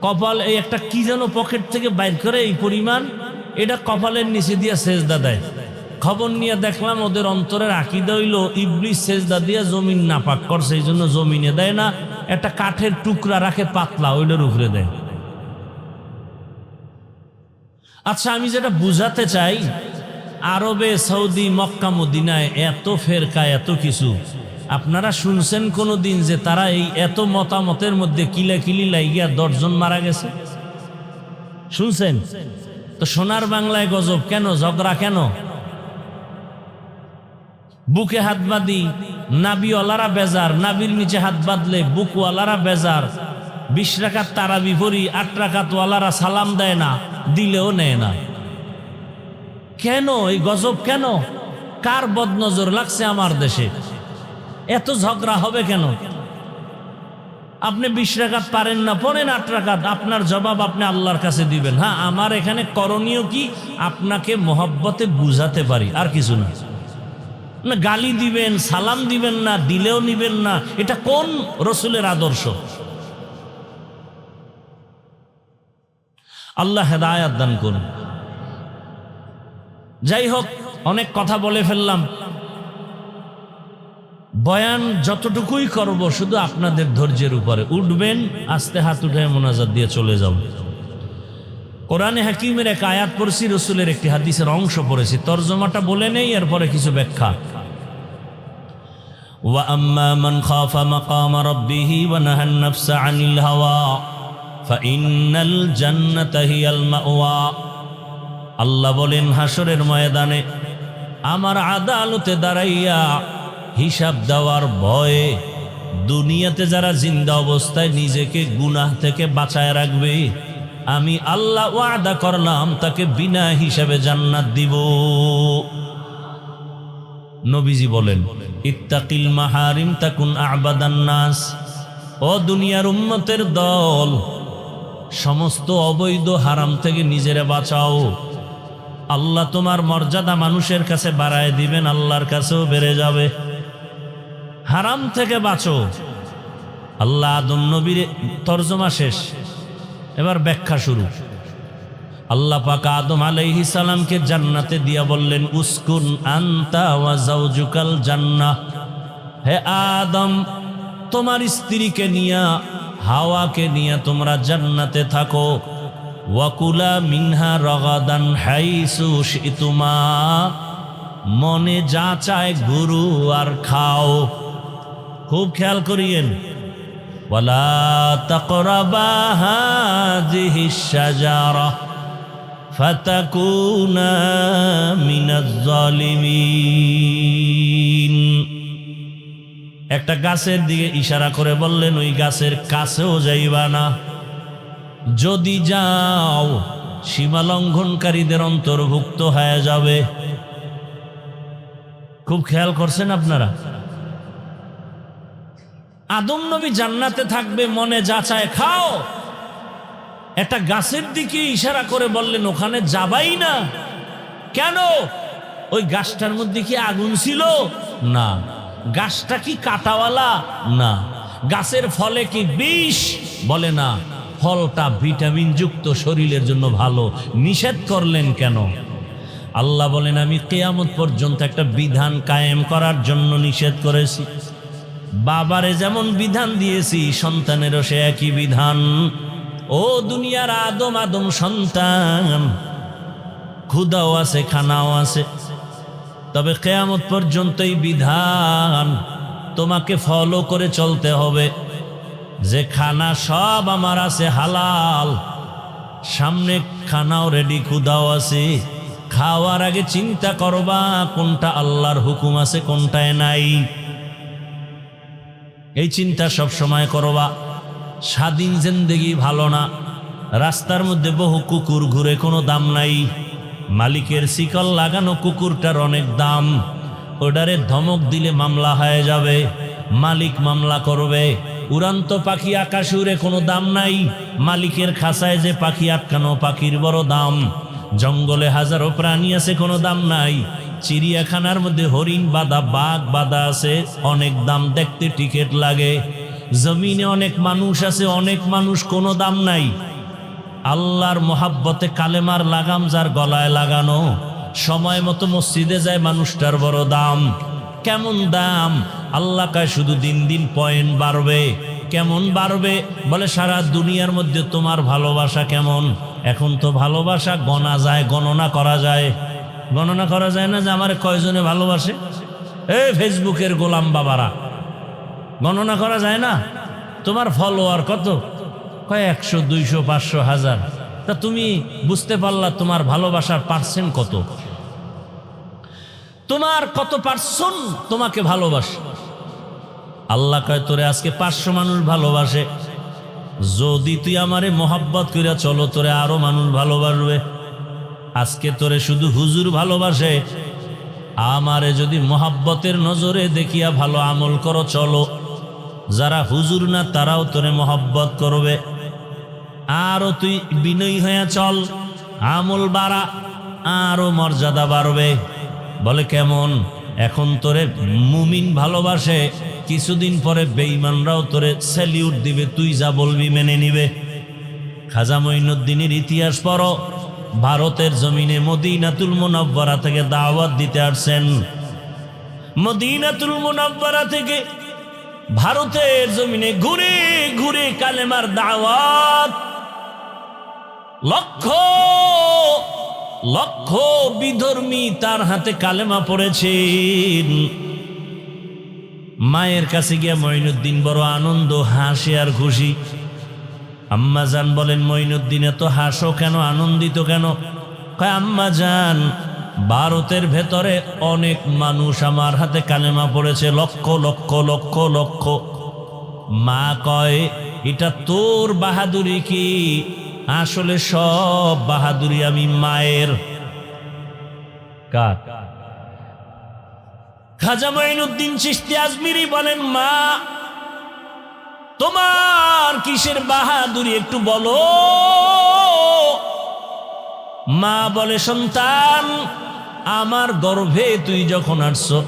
কপাল এই একটা কি যেন পকেট থেকে বাইর করে এই পরিমাণ, এটা কপালের নিচে দিয়ে সেজদা দেয়। খবর নিয়ে দেখলাম ওদের অন্তরের আকীদা হইল ইবলিস সেজদা দিয়ে জমিন নাপাক করছে, এই জন্য জমিনে দেয় না, একটা কাঠের টুকরা রাখে পাতলা, ওইটার উপরে দেয়। আচ্ছা, আমি যেটা বুঝাতে চাই, আরবে, সৌদি, মক্কা, মদিনায় এত ফেরকা, এত কিছু, আপনারা শুনছেন কোনো দিন যে তারা এই এত মতামতের মধ্যে কিলাকিলি লাইগিয়া 10 জন মারা গেছে? শুনছেন? তো সোনার বাংলায় গজব কেন, ঝগড়া কেন? বুকে হাত বাঁধি, নাবিওয়ালারা বেজার, নাবির নিচে হাত বাঁধলে বুকওয়ালারা বেজার। 20 রাকাত তারাবি পড়ি, 8 রাকাতওয়ালারা সালাম দেয় না, দিলেও নেয় না। কেন এই গজব? কেন? কার বদনজর লাগছে আমার দেশে? এত ঝগড়া হবে কেন? আপনি 20 রাকাত পারেন না, পড়েন 8 রাকাত, আপনার জবাব আপনি আল্লাহর কাছে দিবেন। হ্যাঁ, আমার এখানে করণীয় কি? আপনাকে মহব্বতে বুঝাতে পারি, আর কিছু না। না গালি দিবেন, সালাম দিবেন না, দিলেও নিবেন না, এটা কোন রসুলের আদর্শ? আল্লাহ হেদায়েত দান করুন। যাই হোক, অনেক কথা বলে ফেললাম। বয়ান যতটুকুই করব শুধু আপনাদের ধৈর্যের উপরে। উঠবেন, আস্তে হাত উঠে মোনাজাত দিয়ে চলে যাব। কোরআনে হাকিমের এক আয়াত পড়ছি, রসুলের একটি হাদিসের অংশ পড়েছি, তরজমাটা বলে নেই, এরপরে কিছু ব্যাখ্যা। ওয়া আম্মা মান খাফা মাকাম রাব্বিহি ওয়া নাহান নাফসা আনিল হাওয়া ফাইন্নাল জান্নাতা হিয়াল মাওয়া। আল্লাহ বলেন, হাসরের ময়দানে আমার আদালতে দাঁড়াইয়া হিসাব দেওয়ার ভয়ে দুনিয়াতে যারা জিন্দা অবস্থায় নিজেকে গুনাহ থেকে বাঁচায় রাখবে, আমি আল্লাহ ওয়াদা করলাম তাকে বিনা হিসাবে জান্নাত দিব। নবীজি বলেন, ইত্তাকিল মাহারিম তাকুন আবাদান নাস। ও দুনিয়ার উম্মতের দল, সমস্ত অবৈধ হারাম থেকে নিজেরা বাঁচাও, আল্লাহ তোমার মর্যাদা মানুষের কাছে বাড়ায় দিবেন, আল্লাহর কাছেও বেড়ে যাবে। হারাম থেকে বাঁচো। আল্লাহ আদম নবীর তরজমা শেষ, এবার ব্যাখ্যা শুরু। আল্লাহ পাক আদম আলাইহিস সালামকে জান্নাতে দিয়া বললেন, উসকুন আনতা ওয়া যাওজুকাল জান্নাহ। হে আদম, তোমার স্ত্রীকে নিয়া, হাওয়াকে নিয়া তোমরা জান্নাতে থাকো। ওয়াকুলা মিনহা রগাদান হাইসু শিতুমা। মনে যা চায় গুরু আর খাও। খুব খেয়াল করিয়েন, ওয়ালা তাকরাবা হাযিহিশ শাজারা ফাতাকুনা মিনাজ জালিমিন। একটা গাছের দিকে ইশারা করে বললেন, ওই গাছের কাছেও যাইবা না, যদি যাও সীমা লঙ্ঘনকারীদের অন্তর্ভুক্ত হয়ে যাবে। খুব খেয়াল করছেন আপনারা? আদম নবী জান্নাতে থাকবে, মনে যা চায় খাও। একটা গাছের দিকে ইশারা করে বললেন, ওখানে যাবাই না, কেন? ওই গাছটার মধ্যে কি আগুন ছিল? না। গাছটা কি কাঁটাওয়ালা? না। গাছের ফলে কি বিষ? বলে না। ফলটা ভিটামিন যুক্ত, শরীরের জন্য ভালো। নিষেধ করলেন কেন? আল্লাহ বলেন, আমি কিয়ামত পর্যন্ত একটা বিধান কায়েম করার জন্য নিষেধ করেছি। বাবারে যেমন বিধান দিয়েছি, সন্তানেরও সে একই বিধান। ও দুনিয়ার আদম সন্তান, ক্ষুধাও আছে, খানাও আছে, তবে কিয়ামত পর্যন্ত এই বিধান তোমাকে ফলো করে চলতে হবে যে খানা সব আমার আছে হালাল, সামনে খানাও রেডি, ক্ষুধাও আছে। খাওয়ার আগে চিন্তা করবা কোনটা আল্লাহর হুকুম আছে, কোনটায় নাই। এই চিন্তা সব সময় করবা। স্বাধীন জিন্দেগি ভালো না। রাস্তার মধ্যে বহু কুকুর ঘুরে, কোনো দাম নাই। মালিকের শিকল লাগানো কুকুরটার অনেক দাম। ওটারে ধমক দিলে মামলা হয়ে যাবে, মালিক মামলা করবে। উড়ান্ত পাখি আকাশে উড়ে, কোনো দাম নাই। মালিকের খাঁচায় যে পাখি আটকানো, পাখির বড় দাম। জঙ্গলে হাজারো প্রাণী আছে, কোনো দাম নাই। চিড়িয়াখানার মধ্যে হরিণ বাঁধা, বাঘ বাঁধা আছে, অনেক দাম, দেখতে টিকিট লাগে। জমিনে অনেক মানুষ আছে, অনেক মানুষ, কোনো দাম নাই। আল্লাহর মোহাব্বতে কালেমার লাগাম যার গলায় লাগানো, সময় মতো মসজিদে যায়, মানুষটার বড় দাম। কেমন দাম? আল্লাহ কয় শুধু দিন দিন পয়েন্ট বাড়বে। কেমন বাড়বে? বলে সারা দুনিয়ার মধ্যে তোমার ভালোবাসা কেমন। এখন তো ভালোবাসা গণা যায়, গণনা করা যায়। গণনা করা যায় না যে আমার কয়জনে ভালোবাসে। এই ফেসবুকের গোলাম বাবারা, গণনা করা যায় না। তোমার ফলোয়ার কত? কয় 100, 200, 500, 1000। তা তুমি বুঝতে পারলা তোমার ভালোবাসার পার্সেন্ট কত? তোমার কত পার্সেন্ট তোমাকে ভালোবাসে? আল্লাহ কয় তোরে আজকে 500 মানুষ ভালোবাসে। যদি তুই আমারে মোহাব্বত কইরা চলো, তোরে আরো মানুষ ভালোবাসবে। আজকে তোরে শুধু হুজুর ভালোবাসে। আমারে যদি মোহাব্বতের নজরে দেখিয়া ভালো আমল করো, চলো, যারা হুজুর না তারাও তোরে মোহাব্বত করবে। আরো তুই বিনয়ী হয়ে চল, আমল বাড়া, আরো মর্যাদা বাড়বে। বলে কেমন? এখন তোরে মুমিন ভালোবাসে, কিছুদিন পরে বেঈমানরাও তোরে স্যালিউট দিবে, তুই যা বলবি মেনে নিবে। খাজা মঈনুদ্দিনের ইতিহাস পড়ো। ভারতের জমিনে মদিনাতুল মুনাওয়ারা থেকে দাওয়াত দিতে আসছেন। মদিনাতুল মুনাওয়ারা থেকে ভারতের জমিনে ঘুরে ঘুরে কালেমার দাওয়াত। লক্ষ লক্ষ বিধর্মী তার হাতে কালেমা পড়েছেন। মায়ের কাছে গিয়া মঈনুদ্দিন বড় আনন্দ, হাসি আর খুশি। আম্মা জান বলেন, মঈনুদ্দিন এত হাসো কেন, আনন্দিত কেন? কয় আম্মা জান, ভারতের ভেতরে অনেক মানুষ আমার হাতে কালেমা পড়েছে, লক্ষ লক্ষ লক্ষ লক্ষ। মা কয়, এটা তোর বাহাদুরি কি? আসলে সব বাহাদুরি আমি মায়ের। কার? খাজা মঈনুদ্দিন চিশতি আজমিরি বলেন, মা তোমার কিসের বাহাদুরি একটু বলো। মা বলে, সন্তান, আমার গর্ভে তুই যখন আসছো,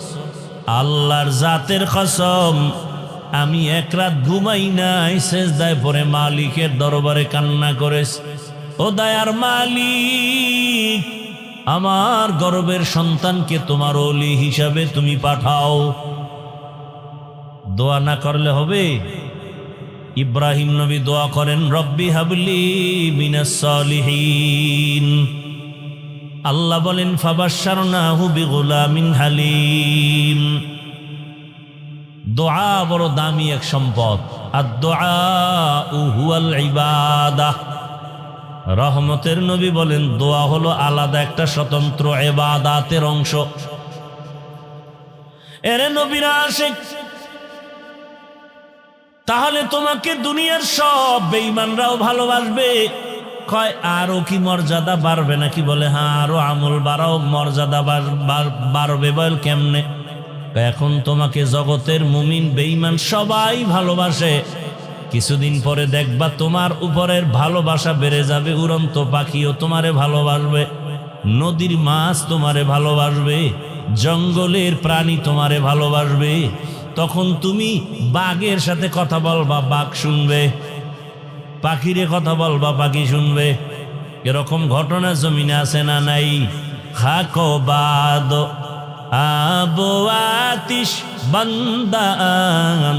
আল্লাহর জাতের কসম, আমি এক রাত ঘুমাই নাই, সেজদায় পড়ে মালিকের দরবারে কান্না করেছি। ও দয়ার মালিক, আমার গর্ভের সন্তানকে তোমার ওলি হিসাবে তুমি পাঠাও। দোয়া না করলে হবে? ইব্রাহিম নবী দোয়া করেন, রব্বি হাবলি মিনাস সালিহিন। আল্লাহ বলেন, ফাবাশশারনাহু বিগুলামিন হালিম। দোয়া বড় দামি এক সম্পদ। আদ-দুআউ হুয়াল ইবাদাহ। রহমতের নবী বলেন, দোয়া হলো আলাদা একটা স্বতন্ত্র ইবাদাতের অংশ। এরে নবীরা আশিক, তাহলে তোমাকে দুনিয়ার সব বেঈমানরাও ভালোবাসবে। কয় আরো কি মর্যাদা বাড়বে নাকি? বলে হ্যাঁ, আরো আমল বাড়াও, মর্যাদা বাড়বে। বল কেমনে? এখন তোমাকে জগতের মুমিন বেঈমান সবাই ভালোবাসে, কিছুদিন পরে দেখবা তোমার উপরের ভালোবাসা বেড়ে যাবে, উড়ন্ত পাখিও তোমারে ভালোবাসবে। নদীর মাছ তোমারে ভালোবাসবে, জঙ্গলের প্রাণী তোমারে ভালোবাসবে। তখন তুমি বাঘের সাথে কথা বলবা, বাঘ শুনবে, পাখিরে কথা বলবা, পাখি শুনবে। এরকম ঘটনা জমিনে আছে না নাই? খাকো বাদ আবো আতিশ বান্দান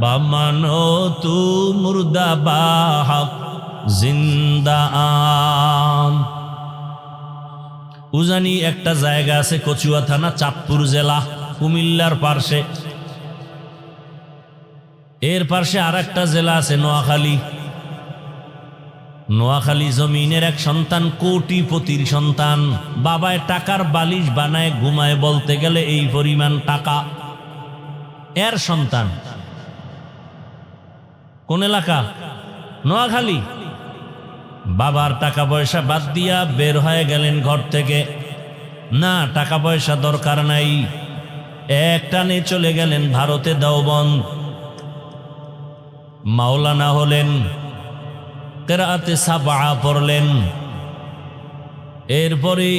বামানো তু মুর্দা বাহক জিন্দান। উজানি একটা জায়গা আছে, কচুয়া থানা, চাঁদপুর জেলা, কুমিল্লার পার্শ্বে। এর পার্শ্বে আর একটা জেলা আছে, নোয়াখালী। নোয়াখালী জমিনের এক সন্তান, কোটিপতির সন্তান, বাবায় টাকার বালিশ বানায় ঘুমায়, বলতে গেলে এই পরিমাণ টাকা। এর সন্তান কোন এলাকা? নোয়াখালী। বাবার টাকা পয়সা বাদ দিয়া বের হয়ে গেলেন ঘর থেকে। না, টাকা পয়সা দরকার নাই, এক টানে চলে গেলেন ভারতে, দেওবন্দ। মাওলানা হলেন, কেরাতে সাবা পড়লেন। এরপরে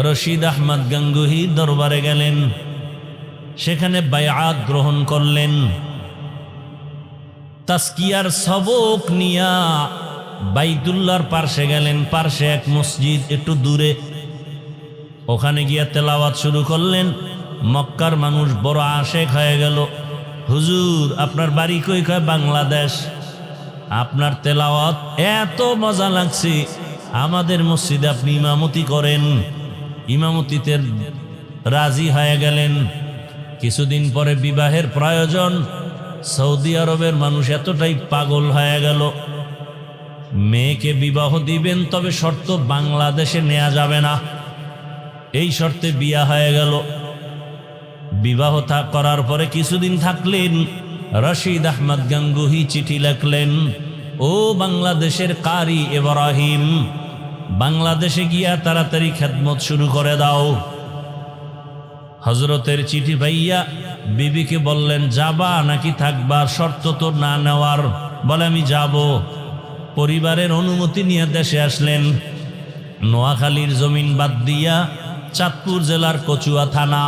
রশিদ আহমদ গঙ্গুহি দরবারে গেলেন, সেখানে বায়াত গ্রহণ করলেন। তাসকিয়ার সবক নিয়া বাইতুল্লাহর পার্শ্বে গেলেন, পার্শ্বে এক মসজিদ একটু দূরে, ওখানে গিয়া তেলাওয়াত শুরু করলেন। মক্কার মানুষ বড় আশেক হয়ে গেল। হুজুর আপনার বাড়ি কই? কয় বাংলাদেশ। আপনার তেলাওয়াত এত মজা লাগছে, আমাদের মসজিদে আপনি ইমামতি করেন। ইমামতিতে রাজি হয়ে গেলেন। কিছুদিন পরে বিবাহের প্রয়োজন। সৌদি আরবের মানুষ এতটাই পাগল হয়ে গেল, মেয়েকে বিবাহ দিবেন, তবে শর্ত বাংলাদেশে নেওয়া যাবে না। এই শর্তে বিয়া হয়ে গেল। বিবাহ করার পরে কিছুদিন থাকলেন। রশিদ আহমদ গঙ্গুহি চিঠি লিখলেন, ও বাংলাদেশের কারি ইব্রাহিম, বাংলাদেশে গিয়া তাড়াতাড়ি খেদমত শুরু করে দাও। হজরতের চিঠি পাইয়া বিবিকে বললেন, যাবা নাকি থাকবা? শর্ত তো না নেওয়ার। বলে আমি যাব। পরিবারের অনুমতি নিয়ে দেশে আসলেন। নোয়াখালীর জমিন বাদ দিয়া চাঁদপুর জেলার কচুয়া থানা,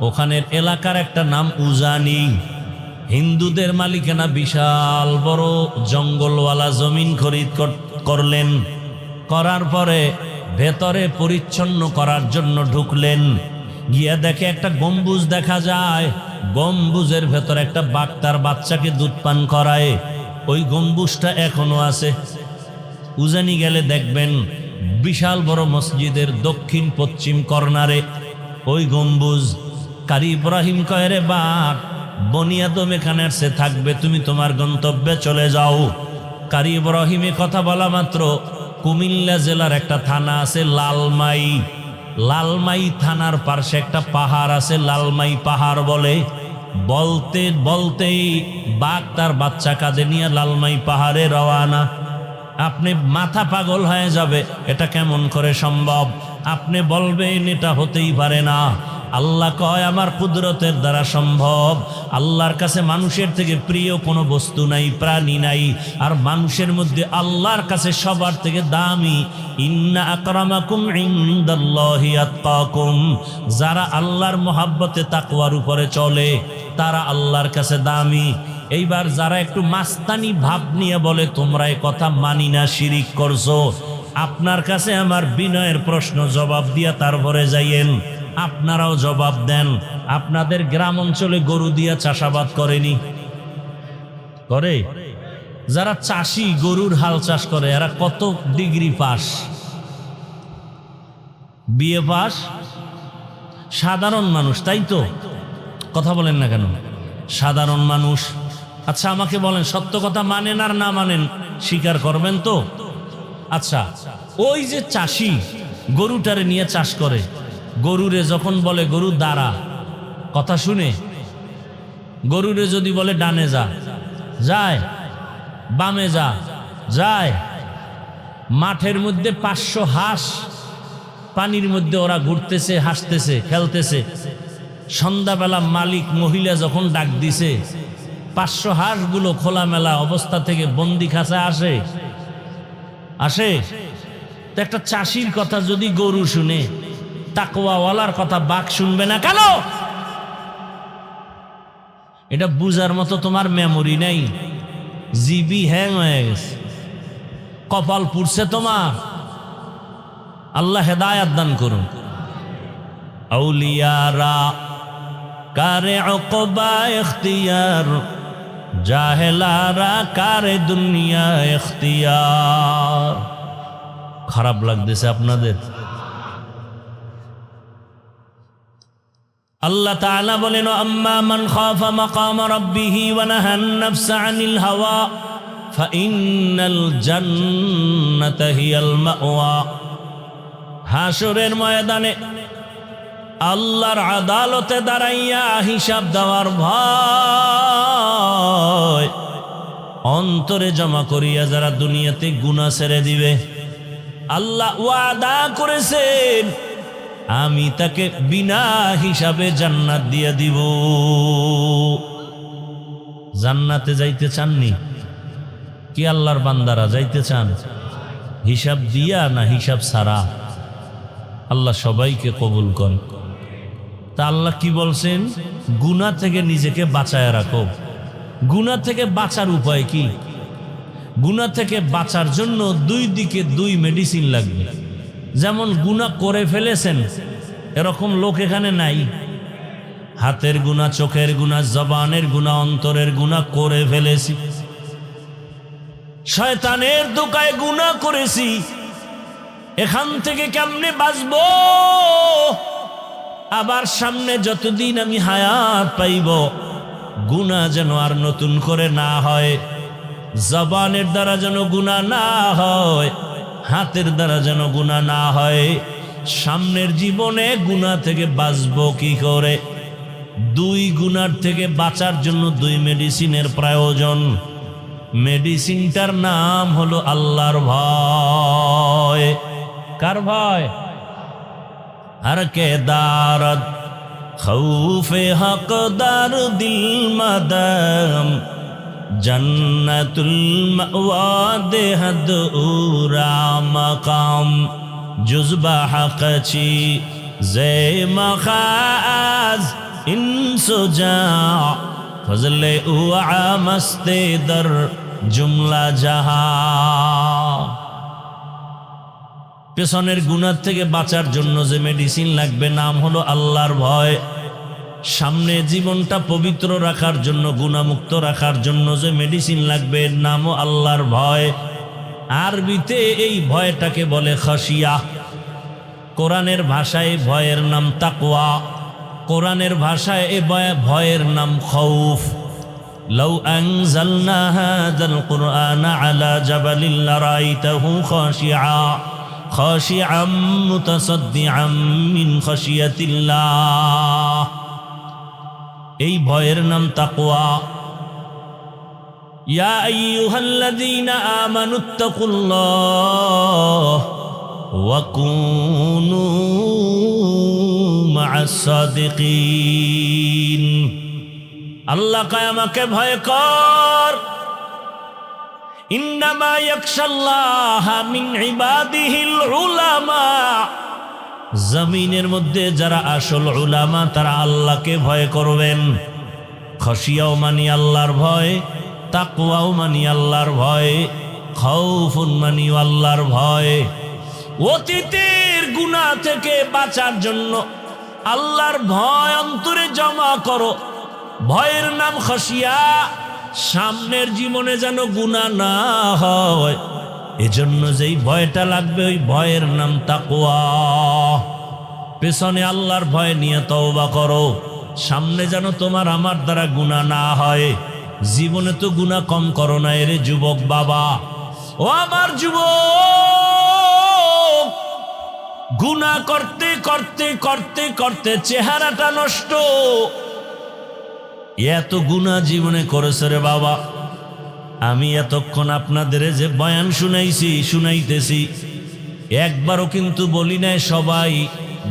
ওখানের এলাকার একটা নাম উজানি। হিন্দুদের মালিকানা, বিশাল বড় জঙ্গলওয়ালা জমিন খরিদ করলেন। করার পরে ভেতরে পরিচ্ছন্ন করার জন্য ঢুকলেন। গিয়া দেখে একটা গম্বুজ দেখা যায়। গম্বুজের ভেতর একটা বাঘ তার বাচ্চাকে দুধ পান করায়। ওই গম্বুজটা এখনো আছে। উজানি গেলে দেখবেন বিশাল বড় মসজিদের দক্ষিণ পশ্চিম কর্নারে ওই গম্বুজ। কারি ইব্রাহিম কয়, রে বাঘ, বনিয়াদম এখানে সে থাকবে, তুমি তোমার গন্তব্যে চলে যাও। কারি ইব্রাহিমে কথা বলা মাত্র কুমিল্লা জেলার একটা থানা আছে লালমাই। লালমাই থানার পাশে একটা পাহাড় আছে, লালমাই পাহাড় বলে। বলতে বলতেই বাঘ তার বাচ্চা কাঁধে নিয়ে লালমাই পাহাড়ে রওয়ানা। আপনি মাথা পাগল হয়ে যাবে, এটা কেমন করে সম্ভব? আপনি বলবেন এটা হতেই পারে না। আল্লাহ কয়, আমার কুদরতের দ্বারা সম্ভব। আল্লাহর কাছে মানুষের থেকে প্রিয় কোনো বস্তু নাই, প্রাণী নাই। আর মানুষের মধ্যে আল্লাহর কাছে সবার থেকে দামি, ইন্না আকরামাকুম ইনদাল্লাহি আতকাকুম, যারা আল্লাহর মহাব্বতে তাকওয়ার উপরে চলে তারা আল্লাহর কাছে দামি। এইবার যারা একটু মাস্তানি ভাব নিয়ে বলে তোমরা এই কথা মানি না, শিরিক করছো, আপনার কাছে আমার বিনয়ের প্রশ্ন জবাব দিয়া তারপরে যাইয়েন। আপনারাও জবাব দেন, আপনাদের গ্রাম অঞ্চলে গরু দিয়া চাষাবাদ করেনি? করে? যারা চাষি গরুর হাল চাষ করে এরা কত ডিগ্রি পাস? BA pass? সাধারণ মানুষ, তাই তো? কথা বলেন না কেন? সাধারণ মানুষ। আচ্ছা আমাকে বলেন, সত্য কথা মানেন আর না মানেন স্বীকার করবেন তো? আচ্ছা, ওই যে চাষি গরুটারে নিয়ে চাষ করে, গরুরে যখন বলে গরু দাঁড়া, কথা শুনে? গরুরে যদি বলে ডানে যা, যায়? বামে যা, যায়? মাঠের মধ্যে 500 হাঁস পানির মধ্যে ওরা ঘুরতেছে, হাসতেছে, খেলতেছে। সন্ধ্যাবেলা মালিক মহিলা যখন ডাক দিছে, 500 হাঁসগুলো খোলামেলা অবস্থা থেকে বন্দি খাঁচায় আসে? আসে? তো একটা চাষির কথা যদি গরু শুনে, তাকওয়াওয়ালার কথা বাঘ শুনবে না কেন? এটা বুঝার মতো তোমার মেমোরি নাই, জিবি হ্যাং হয়ে গেছে, কপাল পুড়ছে তোমার। আল্লাহ হেদায়াত দান করুন। আউলিয়ারা কারে উকবা ইখতিয়ার, জাহেলারা কারে দুনিয়া ইখতিয়ার। খারাপ লাগতেছে আপনাদের? আল্লাহ তাআলা বলেন, আম্মা মান খাফা মাকাম রাব্বিহি ওয়া নাহান নাফসা আনিল হাওয়া ফাইন্নাল জান্নাতা হিয়াল মাওয়া। হাসরের ময়দানে আল্লাহর আদালতে দাঁড়াইয়া হিসাব দেওয়ার ভয় অন্তরে জমা করিয়া যারা দুনিয়াতে গুনাহ ছেড়ে দিবে, আল্লাহ ওয়াদা করেছেন আমি তাকে বিনা হিসাবে জান্নাত দিয়ে দিব। জান্নাতে যাইতে চাননি কি আল্লাহর বান্দারা? যাইতে চান? হিসাব দিয়া না হিসাব ছাড়া? আল্লাহ সবাইকে কবুল করেন। তা আল্লাহ কি বলছেন? গুনাহ থেকে নিজেকে বাঁচায় রাখো। গুনাহ থেকে বাঁচার উপায় কি? গুনাহ থেকে বাঁচার জন্য দুই দিকে দুই মেডিসিন লাগবে। যেমন গুনাহ করে ফেলেছেন এরকম লোক এখানে নাই। হাতের গুনাহ, চোখের গুনাহ, জবানের গুনাহ, অন্তরের গুনাহ করে ফেলেছি, শয়তানের দোকায় গুনাহ করেছি, এখান থেকে কেমনে বাঁচবো? আবার সামনে যতদিন আমি হায়াত পাইব গুনাহ যেন আর নতুন করে না হয়, জবানের দ্বারা যেন গুনাহ না হয়, হাতের দ্বারা যেন গুনাহ না হয়। সামনের জীবনে গুনাহ থেকে বাঁচবো কি করে? দুই গুনার থেকে বাঁচার জন্য দুই মেডিসিনের প্রয়োজন। মেডিসিনটার নাম হলো আল্লাহর ভয়। কার ভয়? हर के दारद खौफे हकदार दिल मदम जन्नतुल मअवा देहद उरा मकाम जुज़बा हक़ची ज़े मखाज इंसुजा फज़ले उआ मस्ते दर जुमला जहा। পেছনের গুনাহ থেকে বাঁচার জন্য যে মেডিসিন লাগবে নাম হলো আল্লাহর ভয়। সামনে জীবনটা পবিত্র রাখার জন্য, গুনাহমুক্ত রাখার জন্য যে মেডিসিন লাগবে নামও আল্লাহর ভয়। আরবিতে এই ভয়টাকে বলে খাশিয়া। কোরআনের ভাষায় ভয়ের নাম তাকওয়া, কোরআনের ভাষায় এই ভয়ের নাম খৌফ। লাউ আনজালনা হাযাল কুরআনা আলা জাবালিন লারাইতাহু খাশিআ خاشعا متصدعا من خشية الله। এই ভয়ের নাম তাকওয়া। ইয়া আইয়ুহাল্লাযীনা আমানুত্তাকুল্লাহ ওয়া কুনু মা'আস সাদিকিন। আল্লাহ কয় আমাকে ভয় কর। ইন্নামা ইয়াখশাল্লাহা মিন ইবাদিহিল উলামা। জমিনের মধ্যে যারা আসল উলামা তারা আল্লাহকে ভয় করবেন। খাশিয়াও মানি আল্লাহর ভয়, তাকওয়াও মানি আল্লাহর ভয়, খাউফুন মানি আল্লাহর ভয়। অতীতের গুনাহ থেকে বাঁচার জন্য আল্লাহর ভয় অন্তরে জমা করো। ভয়ের নাম খাশিয়া। সামনের জীবনে যেন গুনাহ না হয় এজন্য যেই ভয়টা লাগবে ওই ভয়ের নাম তাকওয়া। পেছনে আল্লাহর ভয় নিয়ে তওবা করো, সামনে যেন তোমার আমার দ্বারা গুনাহ না হয়। জীবনে তো গুনাহ কম করো না এরে যুবক বাবা। ও আমার যুবক, গুনাহ করতে করতে করতে করতে চেহারাটা নষ্ট। এত গুনাহ জীবনে করেছে রে বাবা। আমি এতক্ষণ আপনাদের যে বয়ান শুনাইতেছি একবারও কিন্তু বলি নাই সবাই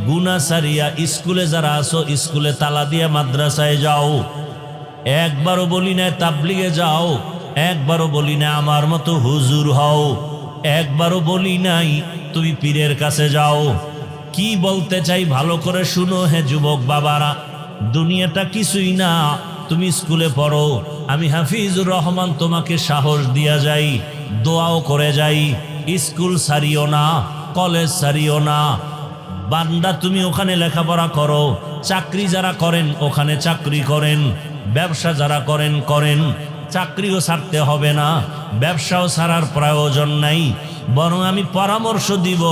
গুনাহ সারিয়া স্কুলে যারা আসো স্কুলে তালা দিয়া মাদ্রাসায় যাও। একবারও বলি নাই তাবলিগে যাও। একবারও বলি না আমার মতো হুজুর হও। একবারও বলি নাই তুমি পীরের কাছে যাও। কি বলতে চাই ভালো করে শুনো হে যুবক বাবারা, দুনিয়াটা কিছুই না। তুমি স্কুলে পড়ো, আমি হাফিজুর রহমান তোমাকে সাহস দিয়া যাই, দোয়াও করে যাই। স্কুল ছাড়িও না, কলেজ ছাড়িও না। বান্দা তুমি ওখানে লেখাপড়া করো, চাকরি যারা করেন ওখানে চাকরি করেন, ব্যবসা যারা করেন করেন। চাকরিও ছাড়তে হবে না, ব্যবসাও ছাড়ার প্রয়োজন নাই। বরং আমি পরামর্শ দিব,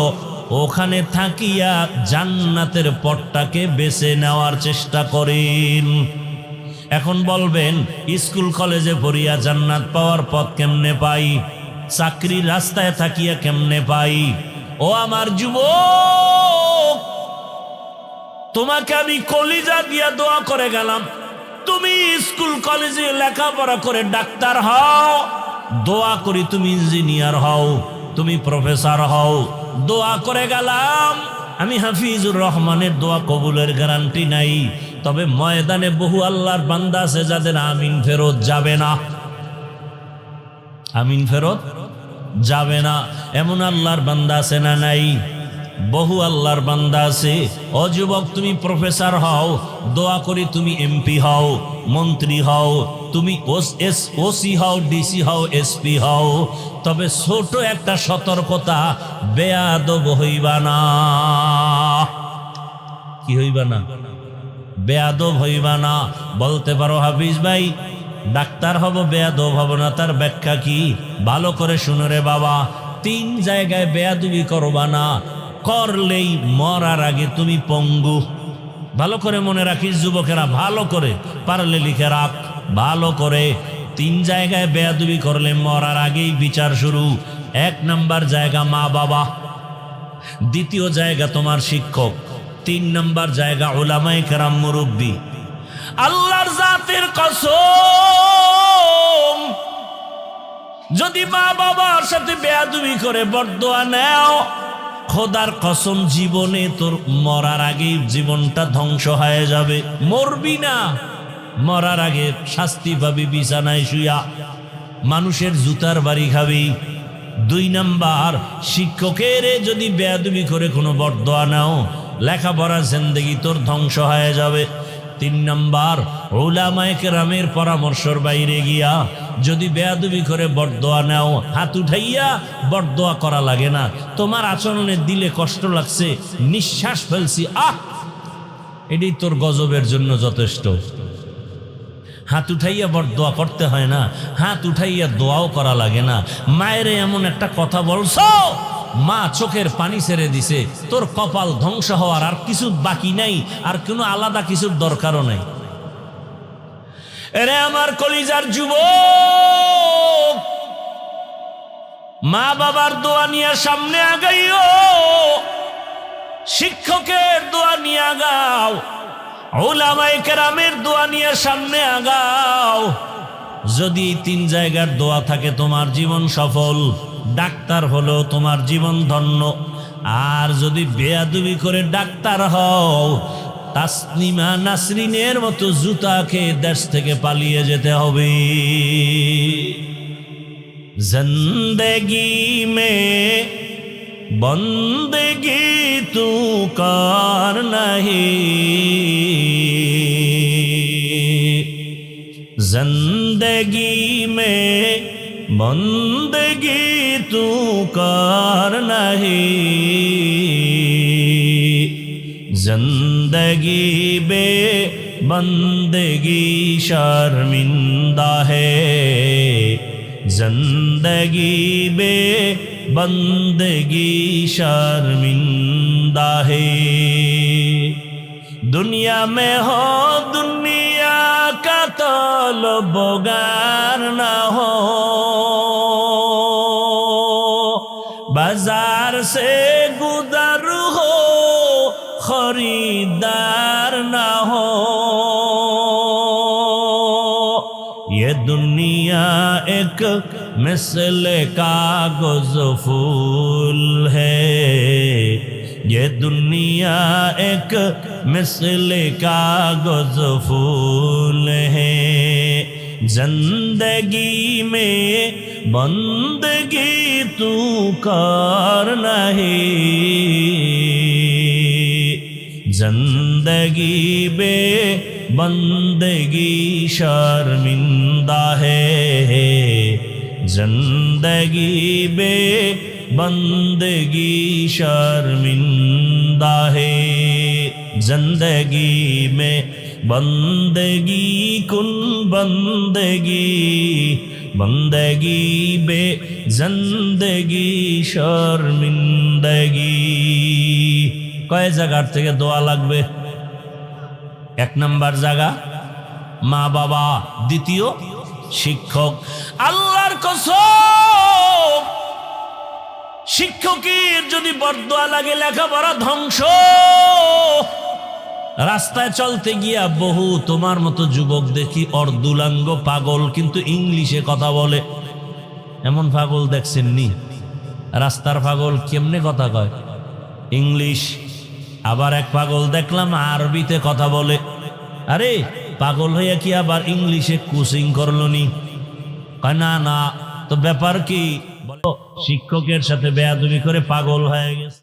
ওখানে থাকিয়া জান্নাতের পথটাকে বেছে নেওয়ার চেষ্টা করেন। এখন বলবেন, স্কুল কলেজে পড়িয়া জান্নাত পাওয়ার পথ কেমনে পাই? চাকরির রাস্তায় থাকিয়া কেমনে পাই? ও আমার যুবক, তোমাকে আমি কলিজা দিয়া দোয়া করে গেলাম, তুমি স্কুল কলেজে লেখাপড়া করে ডাক্তার হও, দোয়া করি তুমি ইঞ্জিনিয়ার হও, তুমি প্রফেসর হও। দোয়া করে গেলাম, আমি হাফিজুর রহমানের দোয়া কবুলের গ্যারান্টি নাই। তবে ময়দানে বহু আল্লাহর বান্দা আছে যাদের আমিন ফেরত যাবে না, আমিন ফেরত যাবে না। এমন আল্লাহর বান্দা আছে না নাই? বহু আল্লাহর বান্দা আছে। ও যুবক, তুমি প্রফেসর হও, দোয়া করি তুমি এমপি হও, মন্ত্রী হও, তুমি ওসি হও, ডিসি হও, এসপি হও। তবে ছোট একটা সতর্কতা, বেয়াদব হইবা না। কি হইবা না? বেয়াদব হইবা না। বলতে পারো হাফিজ ভাই, ডাক্তার হব বেয়াদব হব না, তার ব্যাখ্যা কি? ভালো করে শুনো রে বাবা, 3 জায়গায় বেয়াদবি করবা না, করলেই মরার আগে তুমি পঙ্গু। ভালো করে মনে রাখিস যুবকেরা, ভালো করে পারলে লিখে রাখ ভালো করে। 3 জায়গায় বেয়াদবি করলে মরার আগেই বিচার শুরু। 1 নাম্বার জায়গা মা বাবা, 2য় জায়গা তোমার শিক্ষক, 3 নাম্বার জায়গা উলামায়ে কেরাম মুরব্বী। আল্লাহর জাতের কসম, যদি মা বাবার সাথে বেয়াদবি করে বরদোয়া নেও, খোদার কসম জীবনে তোর মরার আগে জীবনটা ধ্বংস হয়ে যাবে। মরবি না, মরার আগে শাস্তি পাবি বিছানায় শুয়া, মানুষের জুতার বাড়ি খাবি। 2 নাম্বার, শিক্ষকের যদি বেয়াদবি করে কোনো বরদোয়া নাও, লেখাপড়ার জিন্দেগি তোর ধ্বংস হয়ে যাবে। 3 নাম্বার, উলামায়ে কেরামের পরামর্শের বাইরে গিয়া যদি বেয়াদবি করে বরদোয়া নাও, হাত উঠাইয়া বরদোয়া করা লাগে না, তোমার আচরণে দিলে কষ্ট লাগছে, নিঃশ্বাস ফেলছি, এটাই তোর গজবের জন্য যথেষ্ট। হাত উঠাইয়া বরদোয়া করতে হয় না, হাত উঠাইয়া দোয়াও করা লাগে না। মায়ের এমন একটা কথা বলছো, মা চোখের পানি ছেড়ে দিছে, তোর কপাল ধ্বংস হওয়ার আর কিছু বাকি নাই, আর কোনো আলাদা কিছুর দরকারও নাই। এরে আমার কলিজার যুবক, মা বাবার দোয়া নিয়ে সামনে আগাইও, শিক্ষকের দোয়া নিয়ে আগাও, উলামায়ে কেরামের দোয়া নিয়ে সামনে আগাও। যদি 3 জায়গার দোয়া থাকে, তোমার জীবন সফল, ডাক্তার হলো তোমার জীবন ধন্য। আর যদি বেয়াদবি করে ডাক্তার হও, তাসনিমা নাসরিনের মতো জুতা খেয়ে দেশ থেকে পালিয়ে যেতে হবে। জিন্দেগি মে বন্দেগি তু কার নাহি, जिंदगी में बंदगी तू कर नहीं, जिंदगी बे बंदगी शर्मिंदा है, जिंदगी बे बंदगी शर्मिंदा है। दुनिया में हो दुनिया का तलबगार ना हो, बाजार से गुजर हो खरीदार ना हो। ये दुनिया एक मिसल कागज फूल है, ये दुनिया एक मिसल कागज फूल है। जिंदगी में बंदगी तू करना है, जिंदगी बे बंदगी शर्मिंदा है, जिंदगी बे बंदगी शर्मिंदा है, जिंदगी में बंदगी कुन बंदगी, बंदगी बे जिंदगी शर्मिंदगी। কয় জায়গার থেকে দোয়া লাগবে? এক নাম্বার জায়গা মা বাবা, দ্বিতীয় শিক্ষক। আল্লাহর কসম, শিক্ষকের যদি বরদোয়া লাগে লেখাপড়া ধ্বংস। রাস্তায় চলতে গিয়া বহু তোমার মতো যুবক দেখি অর্ধুলাঙ্গ পাগল, কিন্তু ইংলিশে কথা বলে। এমন পাগল দেখছেন নি? রাস্তার পাগল কেমনে কথা কয়? ইংলিশ। আবার এক পাগল দেখলাম আরবিতে কথা বলে। আরে পাগল হইয়া কি আবার ইংলিশে কোচিং করলো নি? কয় না না, তো ব্যাপার কি? বলো শিক্ষকের সাথে বেয়াদবি করে পাগল হয়ে গেছে।